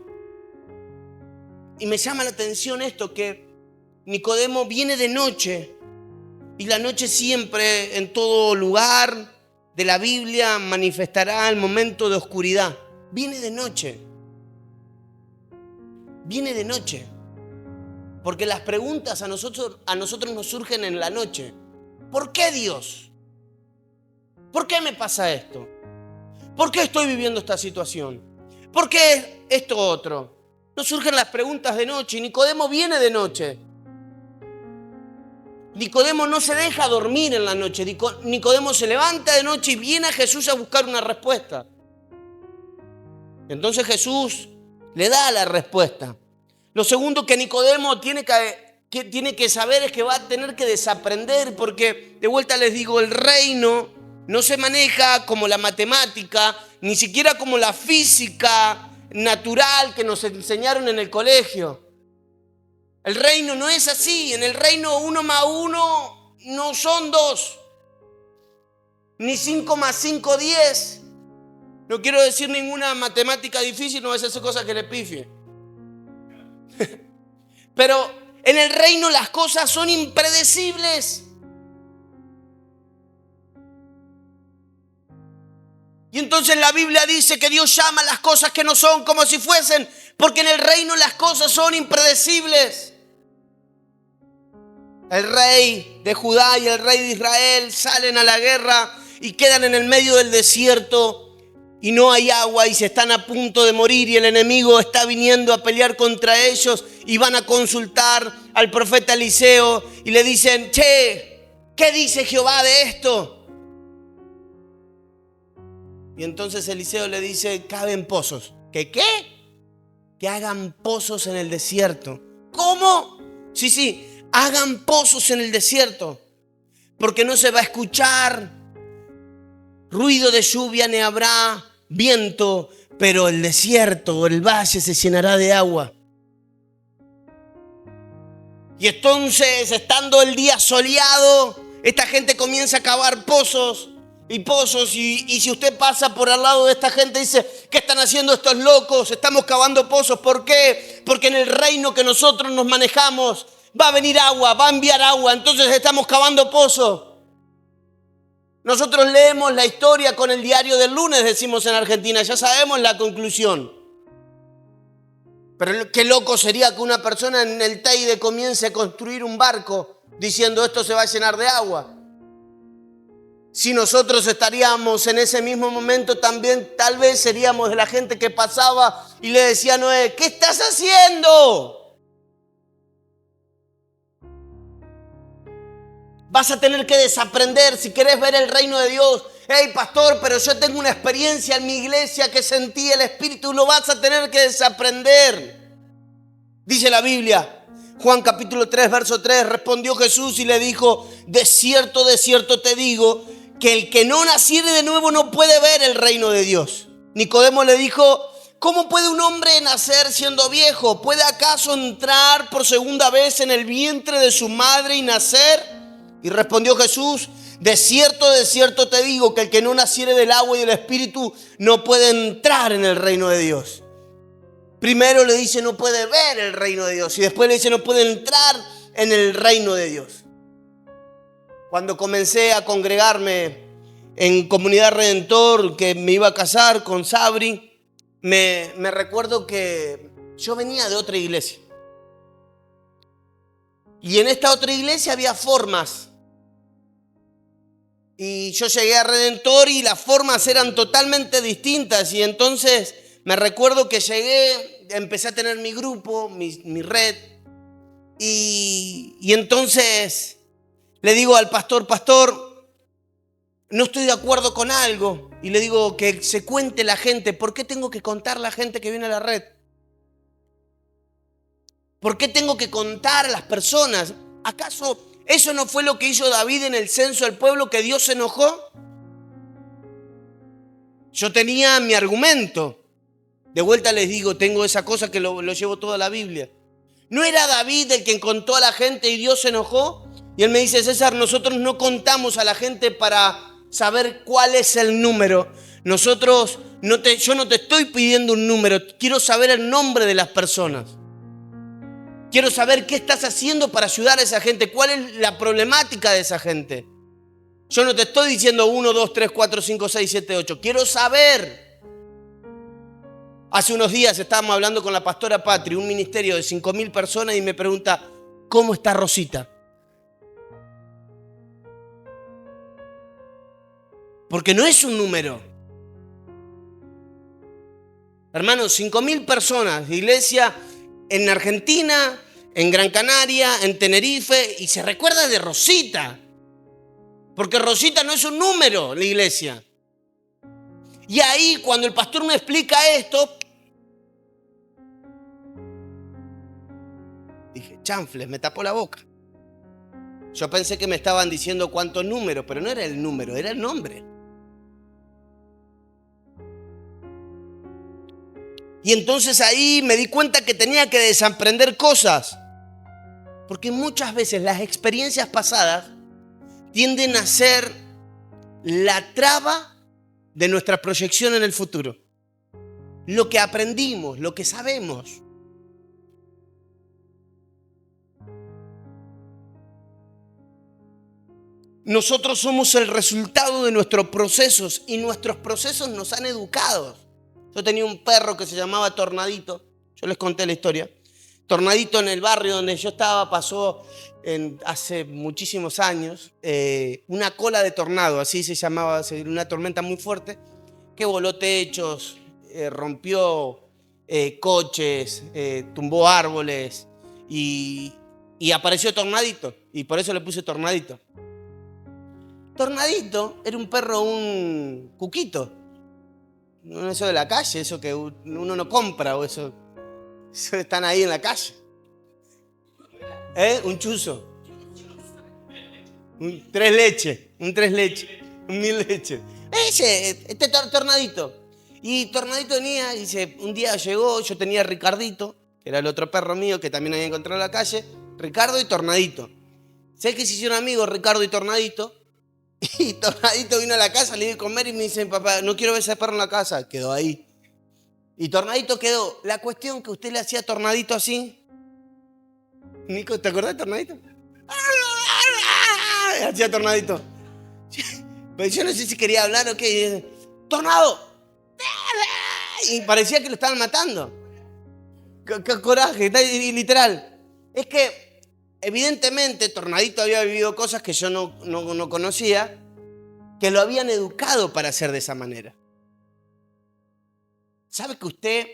Y me llama la atención esto, que Nicodemo viene de noche. Y la noche siempre, en todo lugar de la Biblia, manifestará el momento de oscuridad. Viene de noche. Viene de noche. Porque las preguntas a nosotros nos surgen en la noche. ¿Por qué Dios? ¿Por qué me pasa esto? ¿Por qué estoy viviendo esta situación? ¿Por qué esto otro? Nos surgen las preguntas de noche y Nicodemo viene de noche. Nicodemo no se deja dormir en la noche. Nicodemo se levanta de noche y viene a Jesús a buscar una respuesta. Entonces Jesús le da la respuesta. Lo segundo que Nicodemo tiene que saber es que va a tener que desaprender, porque de vuelta les digo, el reino no se maneja como la matemática, ni siquiera como la física natural que nos enseñaron en el colegio. El reino no es así. En el reino 1 más 1 no son 2. Ni 5 más 5, 10. No quiero decir ninguna matemática difícil, no es hacer cosas que le pifie. Pero en el reino las cosas son impredecibles. Y entonces la Biblia dice que Dios llama las cosas que no son como si fuesen, porque en el reino las cosas son impredecibles. El rey de Judá y el rey de Israel salen a la guerra y quedan en el medio del desierto. y no hay agua y se están a punto de morir y el enemigo está viniendo a pelear contra ellos y van a consultar al profeta Eliseo y le dicen, che, ¿qué dice Jehová de esto? Y entonces Eliseo le dice, caben pozos. ¿Qué qué? Que hagan pozos en el desierto. ¿Cómo? Sí, hagan pozos en el desierto, porque no se va a escuchar ruido de lluvia ni habrá viento, pero el desierto o el valle se llenará de agua. Y entonces, estando el día soleado, esta gente comienza a cavar pozos y pozos. Y si usted pasa por al lado de esta gente, dice, ¿qué están haciendo estos locos? Estamos cavando pozos. ¿Por qué? Porque en el reino que nosotros nos manejamos va a venir agua, va a enviar agua. Entonces estamos cavando pozos. Nosotros leemos la historia con el diario del lunes, decimos en Argentina, ya sabemos la conclusión. Pero qué loco sería que una persona en el Teide comience a construir un barco diciendo esto se va a llenar de agua. Si nosotros estaríamos en ese mismo momento también, tal vez seríamos de la gente que pasaba y le decía a Noé, ¿qué estás haciendo? Vas a tener que desaprender si querés ver el reino de Dios. Hey, pastor, pero yo tengo una experiencia en mi iglesia que sentí el Espíritu. Lo vas a tener que desaprender. Dice la Biblia, Juan capítulo 3, verso 3, respondió Jesús y le dijo, de cierto te digo, que el que no naciere de nuevo no puede ver el reino de Dios. Nicodemo le dijo, ¿cómo puede un hombre nacer siendo viejo? ¿Puede acaso entrar por segunda vez en el vientre de su madre y nacer? Y respondió Jesús, de cierto te digo que el que no naciere del agua y del Espíritu no puede entrar en el reino de Dios. Primero le dice no puede ver el reino de Dios y después le dice no puede entrar en el reino de Dios. Cuando comencé a congregarme en Comunidad Redentor, que me iba a casar con Sabri, me recuerdo que yo venía de otra iglesia. Y en esta otra iglesia había formas. Y yo llegué a Redentor y las formas eran totalmente distintas. Y entonces me recuerdo que llegué, empecé a tener mi grupo, mi red. Y entonces le digo al pastor, no estoy de acuerdo con algo. Y le digo que se cuente la gente. ¿Por qué tengo que contar la gente que viene a la red? ¿Por qué tengo que contar a las personas? ¿Acaso eso no fue lo que hizo David en el censo del pueblo, que Dios se enojó? Yo tenía mi argumento. De vuelta les digo, tengo esa cosa que lo llevo toda la Biblia. ¿No era David el que contó a la gente y Dios se enojó? Y él me dice, César, nosotros no contamos a la gente para saber cuál es el número. Yo no te estoy pidiendo un número, quiero saber el nombre de las personas. Quiero saber qué estás haciendo para ayudar a esa gente. ¿Cuál es la problemática de esa gente? Yo no te estoy diciendo 1, 2, 3, 4, 5, 6, 7, 8. Quiero saber. Hace unos días estábamos hablando con la pastora Patri, un ministerio de 5.000 personas, y me pregunta, ¿cómo está Rosita? Porque no es un número. Hermanos, 5.000 personas, iglesia en Argentina, en Gran Canaria, en Tenerife, y se recuerda de Rosita. Porque Rosita no es un número, la iglesia. Y ahí, cuando el pastor me explica esto, dije, chanfles, me tapó la boca. Yo pensé que me estaban diciendo cuántos números, pero no era el número, era el nombre. Y entonces ahí me di cuenta que tenía que desaprender cosas. Porque muchas veces las experiencias pasadas tienden a ser la traba de nuestra proyección en el futuro. Lo que aprendimos, lo que sabemos. Nosotros somos el resultado de nuestros procesos y nuestros procesos nos han educado. Yo tenía un perro que se llamaba Tornadito. Yo les conté la historia. Tornadito, en el barrio donde yo estaba, pasó hace muchísimos años una cola de tornado, así se llamaba, una tormenta muy fuerte. que voló techos, rompió coches, tumbó árboles y apareció Tornadito. Y por eso le puse Tornadito. Tornadito era un perro, un cuquito. No eso de la calle, eso que uno no compra o eso están ahí en la calle. Un chuzo. Un tres leches, un mil leches. Este Tornadito. Y Tornadito venía y dice, un día llegó, yo tenía a Ricardito, que era el otro perro mío que también había encontrado en la calle, Ricardo y Tornadito. Sé que se hicieron amigos Ricardo y Tornadito. Y Tornadito vino a la casa, le di a comer y me dice, papá, no quiero ver ese perro en la casa. Quedó ahí. Y Tornadito quedó. La cuestión que usted le hacía a Tornadito así. Nico, ¿te acordás de Tornadito? Hacía Tornadito. Pero yo no sé si quería hablar o qué. ¡Tornado! Y parecía que lo estaban matando. ¡Qué coraje! Literal. Es que, evidentemente, Tornadito había vivido cosas que yo no conocía, que lo habían educado para hacer de esa manera. ¿Sabe que usted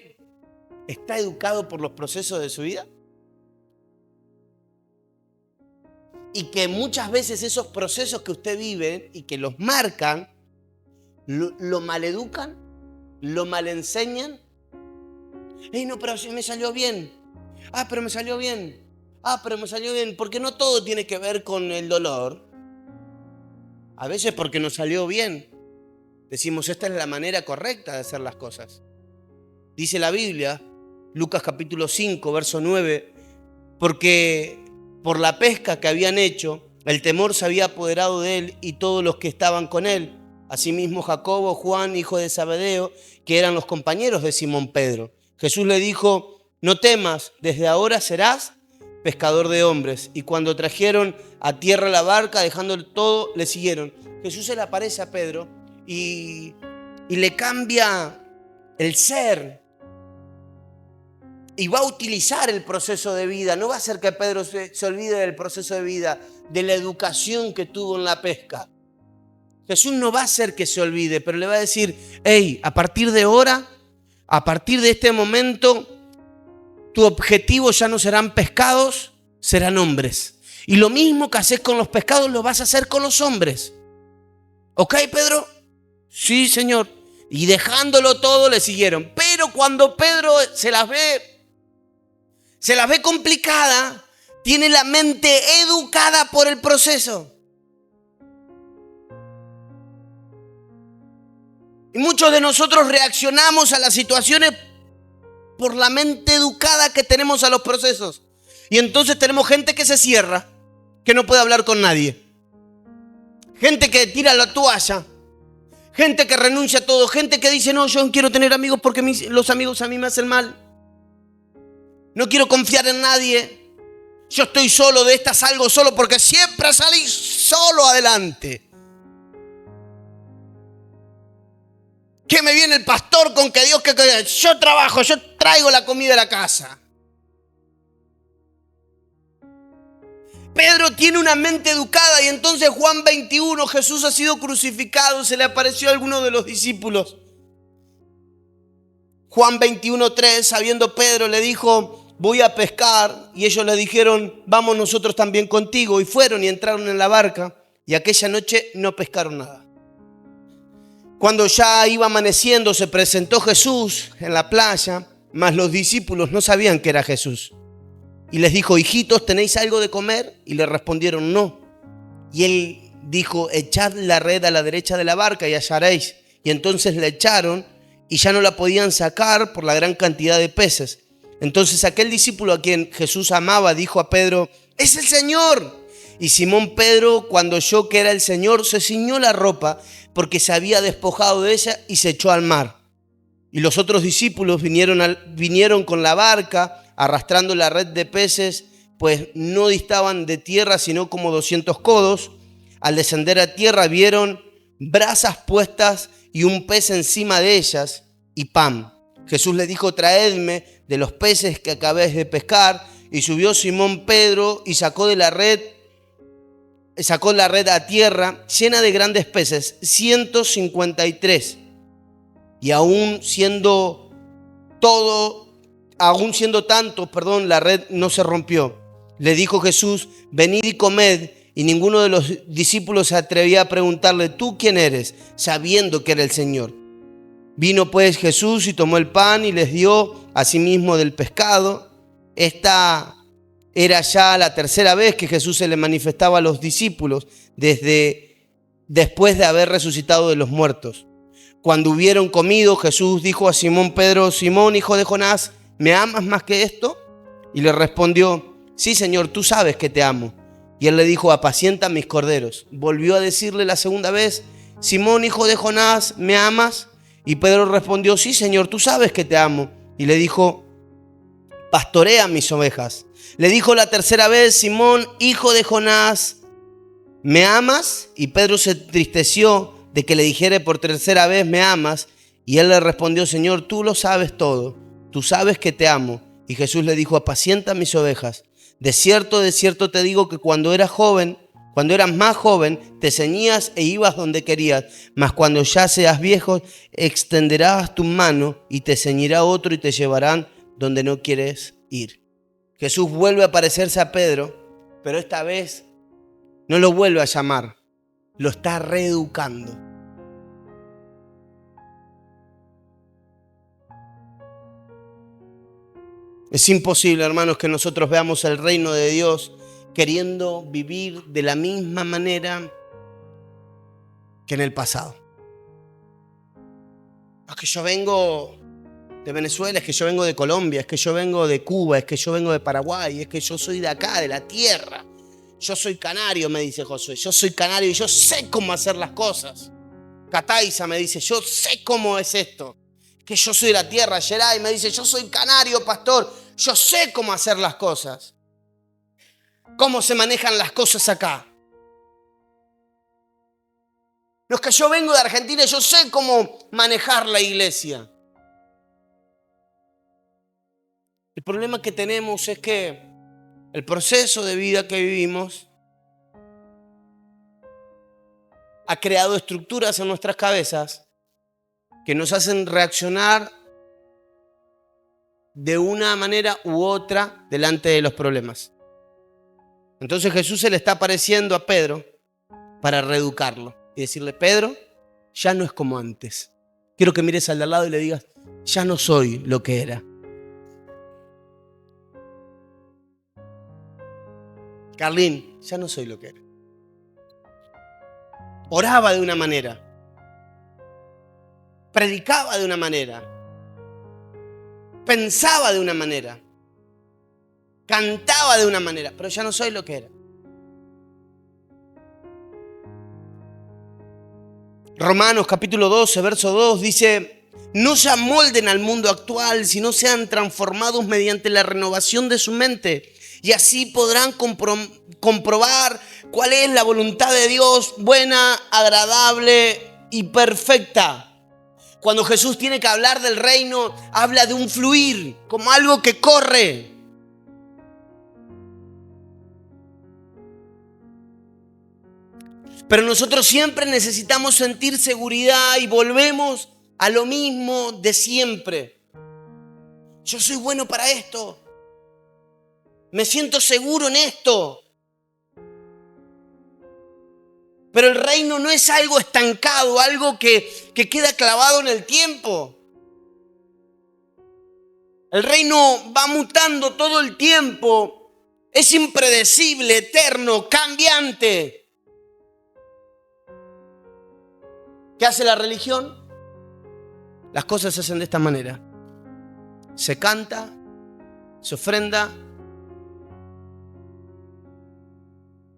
está educado por los procesos de su vida? Y que muchas veces esos procesos que usted vive y que los marcan, lo maleducan, lo malenseñan. No, pero si me salió bien. Pero me salió bien. Pero me salió bien. Porque no todo tiene que ver con el dolor. A veces porque nos salió bien. Decimos, esta es la manera correcta de hacer las cosas. Dice la Biblia, Lucas capítulo 5, verso 9, porque por la pesca que habían hecho, el temor se había apoderado de él y todos los que estaban con él. Asimismo Jacobo, Juan, hijo de Zebedeo, que eran los compañeros de Simón Pedro. Jesús le dijo, no temas, desde ahora serás pescador de hombres. Y cuando trajeron a tierra la barca, dejándolo todo, le siguieron. Jesús se le aparece a Pedro y le cambia el ser. Y va a utilizar el proceso de vida. No va a hacer que Pedro se olvide del proceso de vida, de la educación que tuvo en la pesca. Jesús no va a hacer que se olvide, pero le va a decir, a partir de ahora, a partir de este momento, tu objetivo ya no serán pescados, serán hombres. Y lo mismo que haces con los pescados, lo vas a hacer con los hombres. ¿Ok, Pedro? Sí, Señor. Y dejándolo todo, le siguieron. Pero cuando Pedro se las ve complicada, tiene la mente educada por el proceso. Y muchos de nosotros reaccionamos a las situaciones por la mente educada que tenemos a los procesos. Y entonces tenemos gente que se cierra, que no puede hablar con nadie. Gente que tira la toalla. Gente que renuncia a todo. Gente que dice, no, yo no quiero tener amigos porque los amigos a mí me hacen mal. No quiero confiar en nadie. Yo estoy solo, de esta salgo solo porque siempre salí solo adelante. ¿Qué me viene el pastor con que Dios que yo trabajo, yo traigo la comida a la casa? Pedro tiene una mente educada y entonces Juan 21, Jesús ha sido crucificado, se le apareció a alguno de los discípulos. Juan 21:3, sabiendo Pedro, le dijo, voy a pescar. Y ellos le dijeron, vamos nosotros también contigo. Y fueron y entraron en la barca y aquella noche no pescaron nada. Cuando ya iba amaneciendo, se presentó Jesús en la playa, mas los discípulos no sabían que era Jesús. Y les dijo, hijitos, ¿tenéis algo de comer? Y le respondieron, no. Y él dijo, echad la red a la derecha de la barca y hallaréis. Y entonces la echaron y ya no la podían sacar por la gran cantidad de peces. Entonces aquel discípulo a quien Jesús amaba dijo a Pedro, ¡es el Señor! Y Simón Pedro, cuando oyó que era el Señor, se ciñó la ropa porque se había despojado de ella y se echó al mar. Y los otros discípulos vinieron con la barca arrastrando la red de peces, pues no distaban de tierra sino como 200 codos. Al descender a tierra vieron brasas puestas y un pez encima de ellas y pan. Jesús les dijo, traedme de los peces que acabáis de pescar. Y subió Simón Pedro y sacó la red a tierra llena de grandes peces, 153. Y aún siendo tanto, la red no se rompió. Le dijo Jesús: venid y comed. Y ninguno de los discípulos se atrevía a preguntarle: ¿tú quién eres?, sabiendo que era el Señor. Vino pues Jesús y tomó el pan y les dio asimismo del pescado. Esta era ya la tercera vez que Jesús se le manifestaba a los discípulos después de haber resucitado de los muertos. Cuando hubieron comido, Jesús dijo a Simón Pedro: Simón, hijo de Jonás, ¿me amas más que esto? Y le respondió: sí, Señor, tú sabes que te amo. Y él le dijo: apacienta mis corderos. Volvió a decirle la segunda vez: Simón, hijo de Jonás, ¿me amas? Y Pedro respondió: sí, Señor, tú sabes que te amo. Y le dijo: pastorea mis ovejas. Le dijo la tercera vez: Simón, hijo de Jonás, ¿me amas? Y Pedro se entristeció de que le dijere por tercera vez: ¿me amas? Y él le respondió: Señor, tú lo sabes todo, tú sabes que te amo. Y Jesús le dijo: apacienta mis ovejas. De cierto te digo que cuando eras más joven, te ceñías e ibas donde querías, mas cuando ya seas viejo, extenderás tu mano y te ceñirá otro y te llevarán donde no quieres ir. Jesús vuelve a aparecerse a Pedro, pero esta vez no lo vuelve a llamar, lo está reeducando. Es imposible, hermanos, que nosotros veamos el reino de Dios queriendo vivir de la misma manera que en el pasado. Es que yo vengo de Venezuela, es que yo vengo de Colombia, es que yo vengo de Cuba, es que yo vengo de Paraguay, es que yo soy de acá, de la tierra. Yo soy canario, me dice Josué. Yo soy canario y yo sé cómo hacer las cosas. Cataiza me dice: yo sé cómo es esto. Que yo soy de la tierra. Geray me dice: yo soy canario, pastor. Yo sé cómo hacer las cosas. Cómo se manejan las cosas acá. No es que yo vengo de Argentina y yo sé cómo manejar la iglesia. El problema que tenemos es que el proceso de vida que vivimos ha creado estructuras en nuestras cabezas que nos hacen reaccionar de una manera u otra delante de los problemas. Entonces Jesús se le está apareciendo a Pedro para reeducarlo y decirle: Pedro, ya no es como antes. Quiero que mires al de al lado y le digas: ya no soy lo que era. Carlín, ya no soy lo que era. Oraba de una manera, predicaba de una manera, pensaba de una manera, cantaba de una manera, pero ya no soy lo que era. Romanos capítulo 12, verso 2 dice: no se amolden al mundo actual, sino sean transformados mediante la renovación de su mente. Y así podrán comprobar cuál es la voluntad de Dios, buena, agradable y perfecta. Cuando Jesús tiene que hablar del reino, habla de un fluir, como algo que corre. Pero nosotros siempre necesitamos sentir seguridad y volvemos a lo mismo de siempre. Yo soy bueno para esto. Me siento seguro en esto. Pero el reino no es algo estancado, algo que queda clavado en el tiempo. El reino va mutando todo el tiempo. Es impredecible, eterno, cambiante. ¿Qué hace la religión? Las cosas se hacen de esta manera. Se canta, se ofrenda,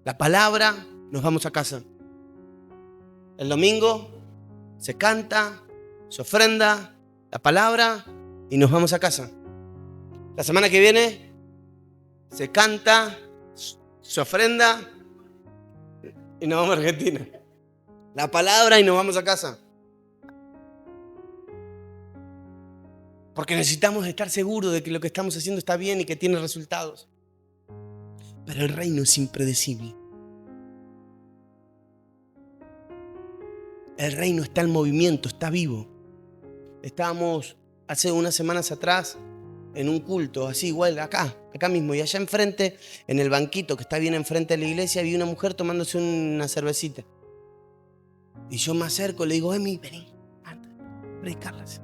la palabra, nos vamos a casa. El domingo se canta, se ofrenda, la palabra y nos vamos a casa. La semana que viene se canta, se ofrenda y nos vamos a Argentina. La palabra y nos vamos a casa. Porque necesitamos estar seguros de que lo que estamos haciendo está bien y que tiene resultados. Pero el reino es impredecible. El reino está en movimiento, está vivo. Estábamos hace unas semanas atrás en un culto, así igual, acá mismo. Y allá enfrente, en el banquito que está bien enfrente de la iglesia, había una mujer tomándose una cervecita. Y yo me acerco, le digo, Emi, vení, anda, predicarlas.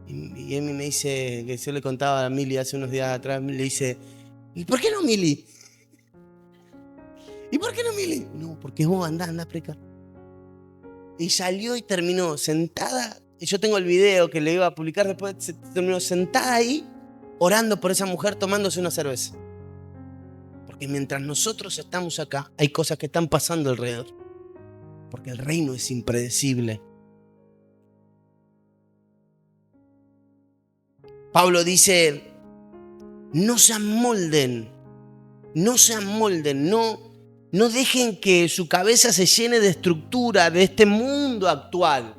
Y Emi me dice, que yo le contaba a Mili hace unos días atrás, le dice, ¿y por qué no Mili? ¿Y por qué no Mili? No, porque vos andá a predicar. Y salió y terminó sentada. Y yo tengo el video que le iba a publicar después. Se terminó sentada ahí, orando por esa mujer, tomándose una cerveza. Porque mientras nosotros estamos acá, hay cosas que están pasando alrededor. Porque el reino es impredecible. Pablo dice, no se amolden, no dejen que su cabeza se llene de estructura de este mundo actual,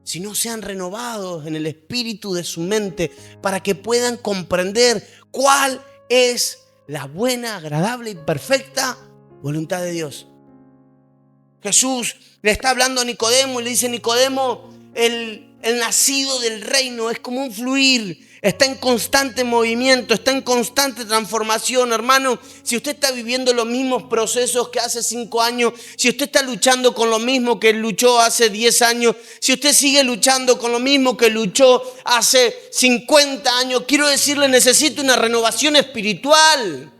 sino sean renovados en el espíritu de su mente para que puedan comprender cuál es la buena, agradable y perfecta voluntad de Dios. Jesús le está hablando a Nicodemo y le dice, Nicodemo, el nacido del reino es como un fluir, está en constante movimiento, está en constante transformación. Hermano, si usted está viviendo los mismos procesos que hace 5 años, si usted está luchando con lo mismo que luchó hace 10 años, si usted sigue luchando con lo mismo que luchó hace 50 años, quiero decirle, necesita una renovación espiritual.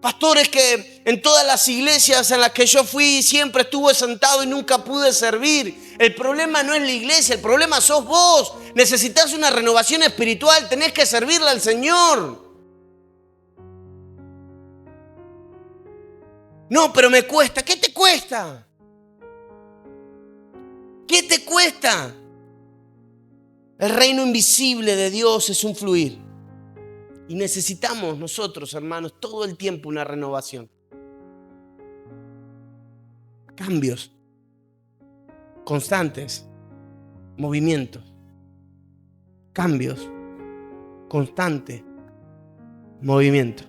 Pastores que en todas las iglesias en las que yo fui siempre estuve sentado y nunca pude servir. El problema no es la iglesia, el problema sos vos. Necesitas una renovación espiritual, tenés que servirle al Señor. No, pero me cuesta. ¿Qué te cuesta? ¿Qué te cuesta? El reino invisible de Dios es un fluir. Y necesitamos nosotros, hermanos, todo el tiempo una renovación. Cambios constantes, movimientos. Cambios constantes, movimiento.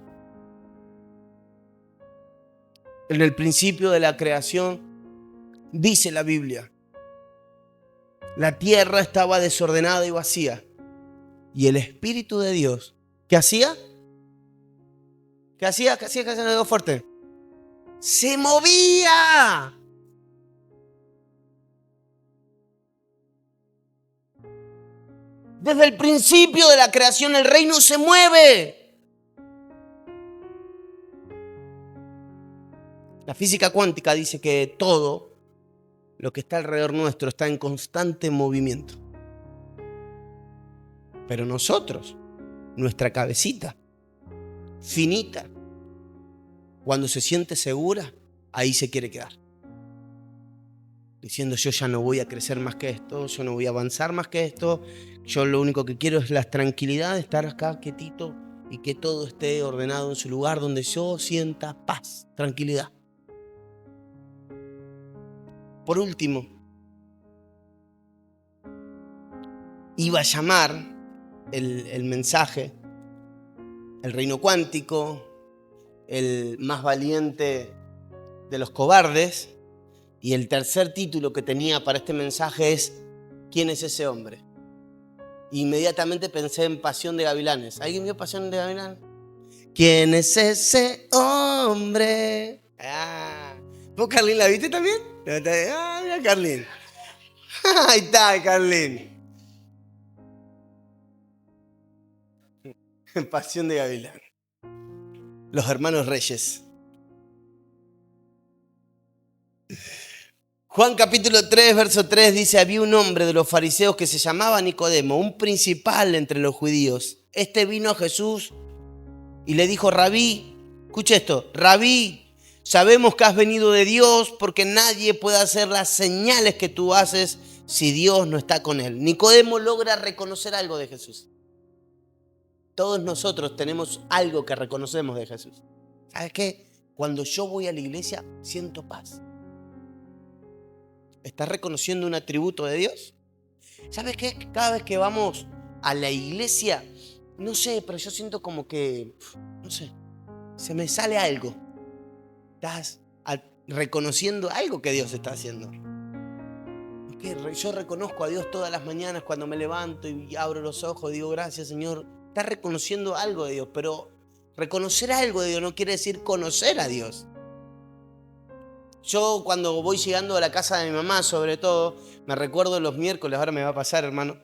En el principio de la creación, dice la Biblia, la tierra estaba desordenada y vacía. Y el Espíritu de Dios, ¿qué hacía? ¿Qué hacía? ¿Qué hacía? ¿Qué hacía? Algo fuerte. ¡Se movía! Desde el principio de la creación el reino se mueve. La física cuántica dice que todo lo que está alrededor nuestro está en constante movimiento. Pero nosotros, nuestra cabecita finita, cuando se siente segura, ahí se quiere quedar. Diciendo, yo ya no voy a crecer más que esto, yo no voy a avanzar más que esto, yo lo único que quiero es la tranquilidad de estar acá quietito y que todo esté ordenado en su lugar donde yo sienta paz, tranquilidad. Por último, iba a llamar el mensaje, el reino cuántico, el más valiente de los cobardes, y el tercer título que tenía para este mensaje es ¿quién es ese hombre? Inmediatamente pensé en Pasión de Gavilanes. ¿Alguien vio Pasión de Gavilanes? ¿Quién es ese hombre? ¿Vos, Carlín, la viste también? Mira, Carlín. Ahí está, Carlín. Pasión de Gavilanes. Los hermanos Reyes. Juan capítulo 3, verso 3 dice, había un hombre de los fariseos que se llamaba Nicodemo, un principal entre los judíos. Este vino a Jesús y le dijo, Rabí, escucha esto, Rabí, sabemos que has venido de Dios porque nadie puede hacer las señales que tú haces si Dios no está con él. Nicodemo logra reconocer algo de Jesús. Todos nosotros tenemos algo que reconocemos de Jesús. ¿Sabes qué? Cuando yo voy a la iglesia, siento paz. ¿Estás reconociendo un atributo de Dios? ¿Sabes qué? Cada vez que vamos a la iglesia, no sé, pero yo siento como que, no sé, se me sale algo. Estás reconociendo algo que Dios está haciendo. que yo reconozco a Dios todas las mañanas cuando me levanto y abro los ojos, digo gracias Señor. Estás reconociendo algo de Dios, pero reconocer algo de Dios no quiere decir conocer a Dios. Yo cuando voy llegando a la casa de mi mamá, sobre todo, me recuerdo los miércoles, ahora me va a pasar, hermano.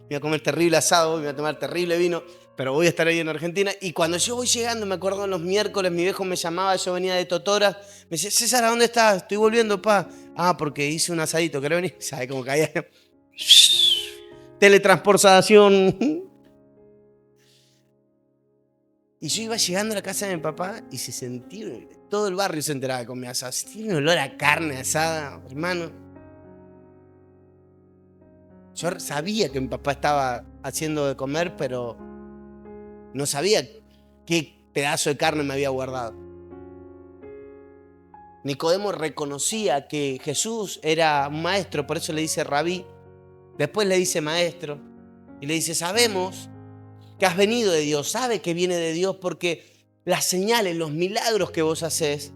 Me voy a comer terrible asado, me voy a tomar terrible vino, pero voy a estar ahí en Argentina. Y cuando yo voy llegando, me acuerdo los miércoles, mi viejo me llamaba, yo venía de Totora. Me decía, César, ¿a dónde estás? Estoy volviendo, pa. Ah, porque hice un asadito, ¿querés venir? ¿Sabe cómo caía? Teletransportación. Y yo iba llegando a la casa de mi papá y se sentía, todo el barrio se enteraba de comer asado. Se tiene un olor a carne asada, hermano. Yo sabía que mi papá estaba haciendo de comer, pero no sabía qué pedazo de carne me había guardado. Nicodemo reconocía que Jesús era un maestro, por eso le dice rabí. Después le dice maestro y le dice, sabemos que has venido de Dios, sabe que viene de Dios porque las señales, los milagros que vos hacés,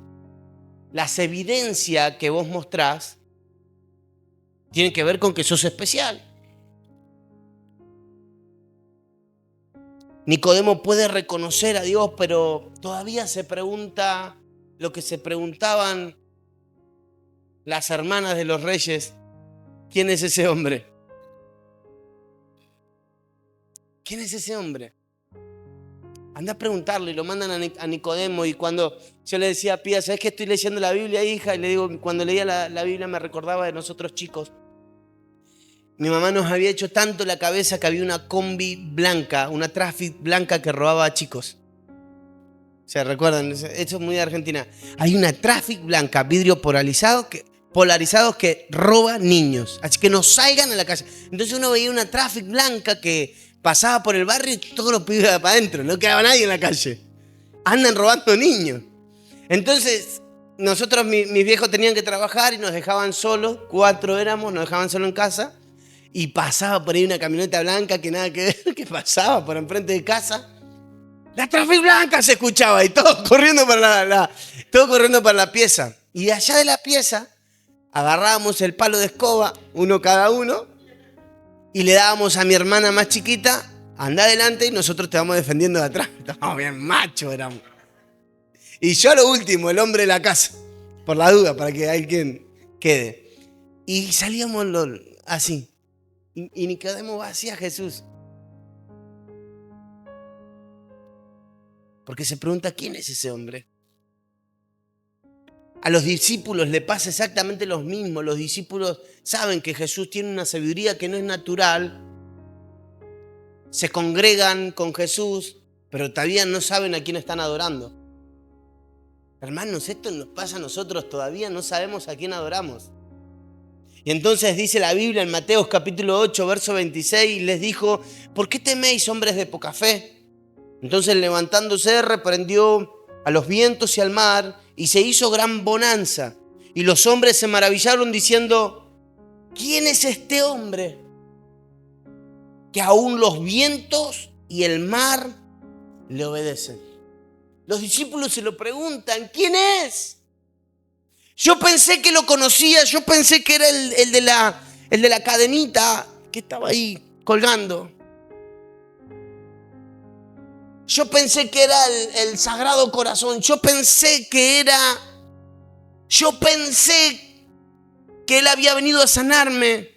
las evidencias que vos mostrás, tienen que ver con que sos especial. Nicodemo puede reconocer a Dios, pero todavía se pregunta lo que se preguntaban las hermanas de los reyes. ¿Quién es ese hombre? ¿Quién es ese hombre? Anda a preguntarle y lo mandan a Nicodemo. Y cuando yo le decía a Pía, ¿sabes que estoy leyendo la Biblia, hija? Y le digo, cuando leía la Biblia me recordaba de nosotros chicos. Mi mamá nos había hecho tanto la cabeza que había una combi blanca, una traffic blanca que robaba a chicos. ¿Se recuerdan? Esto es muy de Argentina. Hay una traffic blanca, vidrio polarizados que roba niños. Así que no salgan a la calle. Entonces uno veía una traffic blanca que pasaba por el barrio y todos los pibes para adentro. No quedaba nadie en la calle. Andan robando niños. Entonces nosotros, mis viejos tenían que trabajar y nos dejaban solos. 4 éramos, nos dejaban solos en casa. Y pasaba por ahí una camioneta blanca que nada que ver, que pasaba por enfrente de casa. La traffic blanca se escuchaba y todos corriendo para la pieza. Y de allá de la pieza agarrábamos el palo de escoba, uno cada uno, y le dábamos a mi hermana más chiquita, anda adelante y nosotros te vamos defendiendo de atrás. Estábamos bien machos, éramos. Y yo lo último, el hombre de la casa, por la duda, para que alguien quede. Y salíamos así. Y Nicodemo va hacia Jesús. Porque se pregunta, ¿quién es ese hombre? A los discípulos le pasa exactamente lo mismo. Los discípulos saben que Jesús tiene una sabiduría que no es natural. Se congregan con Jesús, pero todavía no saben a quién están adorando. Hermanos, esto nos pasa a nosotros, todavía no sabemos a quién adoramos. Y entonces dice la Biblia en Mateo capítulo 8, verso 26, les dijo, ¿por qué teméis, hombres de poca fe? Entonces levantándose reprendió a los vientos y al mar y se hizo gran bonanza. Y los hombres se maravillaron diciendo, ¿quién es este hombre? Que aún los vientos y el mar le obedecen. Los discípulos se lo preguntan, ¿quién es? Yo pensé que lo conocía, yo pensé que era el de la cadenita que estaba ahí colgando. Yo pensé que era el Sagrado Corazón. Yo pensé que él había venido a sanarme,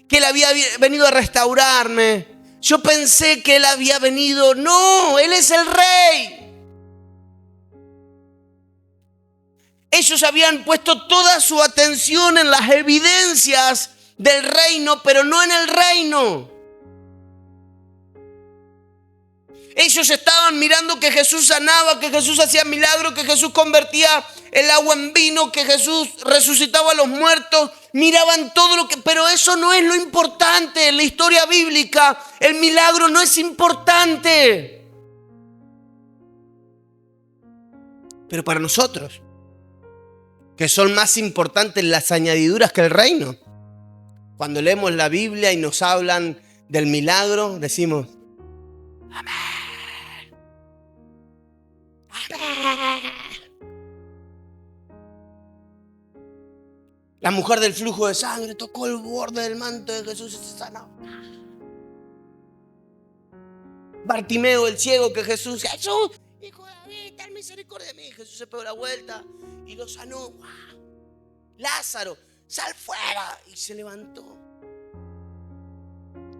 que él había venido a restaurarme. Yo pensé que él había venido. No, él es el Rey. Ellos habían puesto toda su atención en las evidencias del reino, pero no en el reino. Ellos estaban mirando que Jesús sanaba, que Jesús hacía milagros, que Jesús convertía el agua en vino, que Jesús resucitaba a los muertos. Miraban todo lo que... Pero eso no es lo importante. En la historia bíblica, el milagro no es importante. Pero para nosotros, que son más importantes las añadiduras que el reino. Cuando leemos la Biblia y nos hablan del milagro, decimos, amén. Amén. La mujer del flujo de sangre tocó el borde del manto de Jesús y se sanó. Bartimeo, el ciego, que Jesús, hijo de David, ten misericordia de mí. Jesús se pegó la vuelta y lo sanó. Lázaro, sal fuera, y se levantó.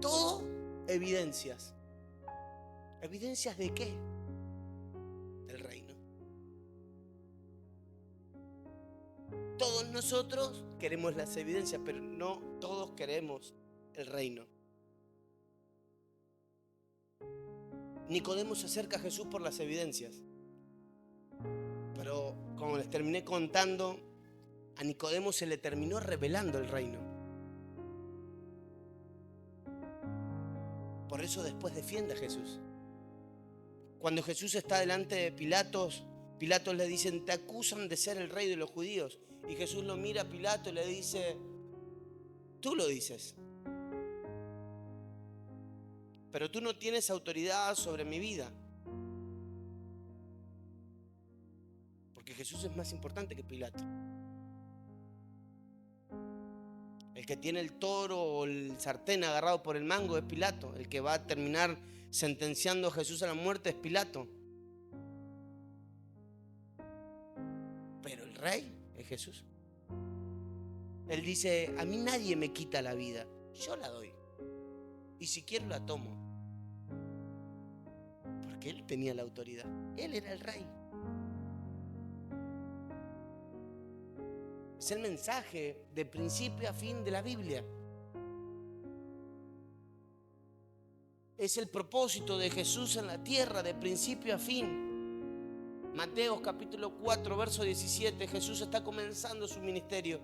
Todo evidencias. ¿Evidencias de qué? Del reino. Todos nosotros queremos las evidencias, pero no todos queremos el reino. Nicodemo se acerca a Jesús por las evidencias. Pero como les terminé contando, a Nicodemo se le terminó revelando el reino. Por eso después defiende a Jesús. Cuando Jesús está delante de Pilatos le dicen: te acusan de ser el rey de los judíos. Y Jesús lo mira a Pilato y le dice: tú lo dices, pero tú no tienes autoridad sobre mi vida. Porque Jesús es más importante que Pilato. El que tiene el toro o el sartén agarrado por el mango es Pilato. El que va a terminar sentenciando a Jesús a la muerte es Pilato. Pero el rey es Jesús. Él dice: a mí nadie me quita la vida, yo la doy. Y si quiero la tomo. Porque él tenía la autoridad. Él era el rey. Es el mensaje de principio a fin de la Biblia. Es el propósito de Jesús en la tierra de principio a fin. Mateo capítulo 4, verso 17. Jesús está comenzando su ministerio.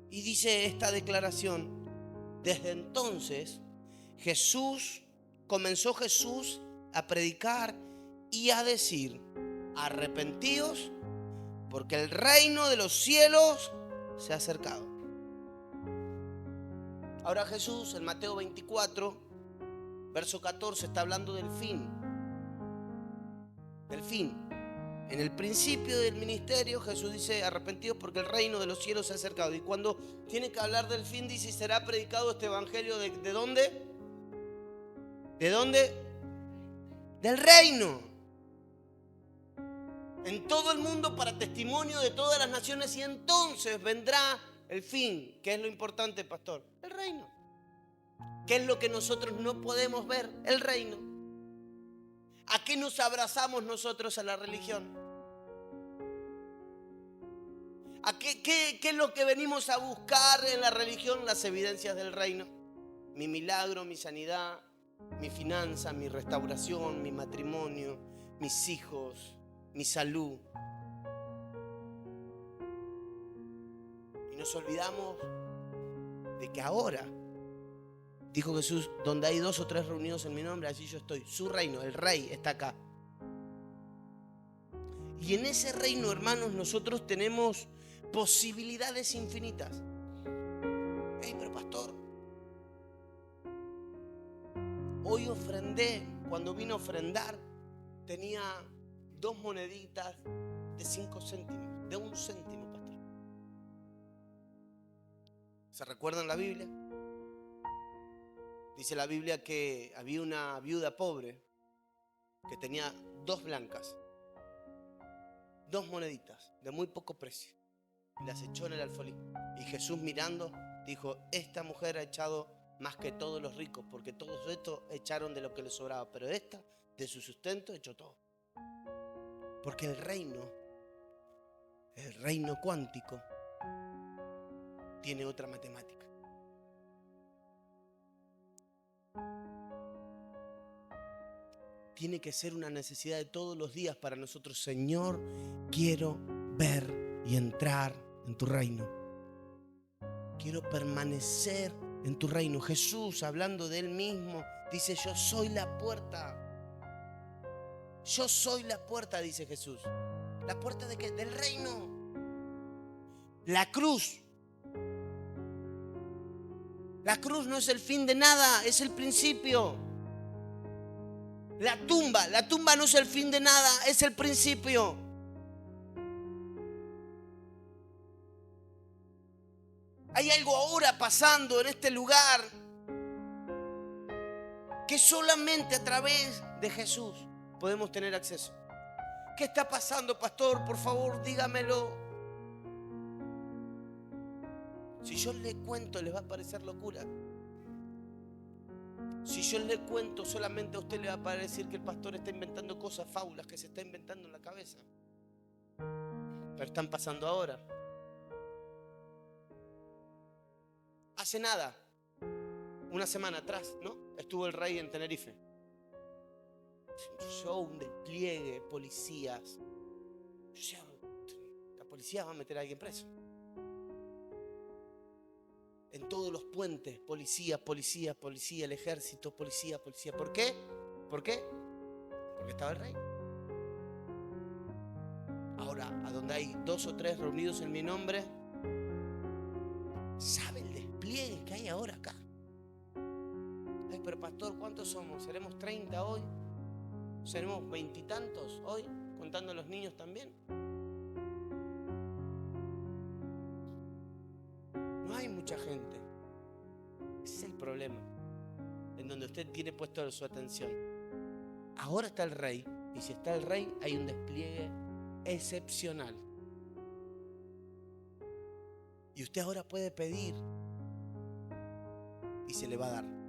Y dice esta declaración: desde entonces comenzó Jesús a predicar y a decir: arrepentíos, porque el reino de los cielos se ha acercado. Ahora Jesús en Mateo 24, verso 14, está hablando del fin. Del fin. En el principio del ministerio Jesús dice: arrepentidos porque el reino de los cielos se ha acercado. Y cuando tiene que hablar del fin dice: será predicado este evangelio ¿de dónde? ¿De dónde? Del reino. En todo el mundo para testimonio de todas las naciones, y entonces vendrá el fin. ¿Qué es lo importante, pastor? El reino. ¿Qué es lo que nosotros no podemos ver? El reino. ¿A qué nos abrazamos nosotros a la religión? ¿A qué es lo que venimos a buscar en la religión? Las evidencias del reino. Mi milagro, mi sanidad, mi finanza, mi restauración, mi matrimonio, mis hijos, mi salud. Y nos olvidamos de que ahora, dijo Jesús, donde hay 2 o 3 reunidos en mi nombre, allí yo estoy. Su reino, el rey, está acá. Y en ese reino, hermanos, nosotros tenemos posibilidades infinitas. Pero pastor, hoy ofrendé. Cuando vine a ofrendar, tenía 2 moneditas de 5 céntimos, de 1 céntimo, pastor. ¿Se recuerdan la Biblia? Dice la Biblia que había una viuda pobre que tenía 2 blancas, 2 moneditas de muy poco precio, y las echó en el alfolí. Y Jesús, mirando, dijo: esta mujer ha echado más que todos los ricos, porque todos estos echaron de lo que les sobraba, pero esta, de su sustento, echó todo. Porque el reino cuántico, tiene otra matemática. Tiene que ser una necesidad de todos los días para nosotros. Señor, quiero ver y entrar en tu reino. Quiero permanecer en tu reino. Jesús, hablando de él mismo, dice: yo soy la puerta. Yo soy la puerta, dice Jesús. ¿La puerta de qué? Del reino. La cruz. La cruz no es el fin de nada, es el principio. La tumba no es el fin de nada, es el principio. Hay algo ahora pasando en este lugar que solamente a través de Jesús podemos tener acceso. ¿Qué está pasando, pastor? Por favor, dígamelo. Si yo le cuento, les va a parecer locura. Si yo le cuento, solamente a usted le va a parecer que el pastor está inventando cosas, fábulas que se está inventando en la cabeza. Pero están pasando ahora. Hace nada, una semana atrás, ¿no? Estuvo el rey en Tenerife. Un show, un despliegue, policías. La policía va a meter a alguien preso. En todos los puentes, policía, policía, policía, el ejército, policía, policía. ¿Por qué? ¿Por qué? Porque estaba el rey. Ahora, a donde hay 2 o 3 reunidos en mi nombre, ¿sabe el despliegue que hay ahora acá? Ay, pero pastor, ¿cuántos somos? ¿Seremos 30 hoy? ¿Seremos 20 y tantos hoy? Contando a los niños también. No hay mucha gente. Ese es el problema. En donde usted tiene puesto su atención. Ahora está el rey. Y si está el rey, hay un despliegue excepcional. Y usted ahora puede pedir. Y se le va a dar.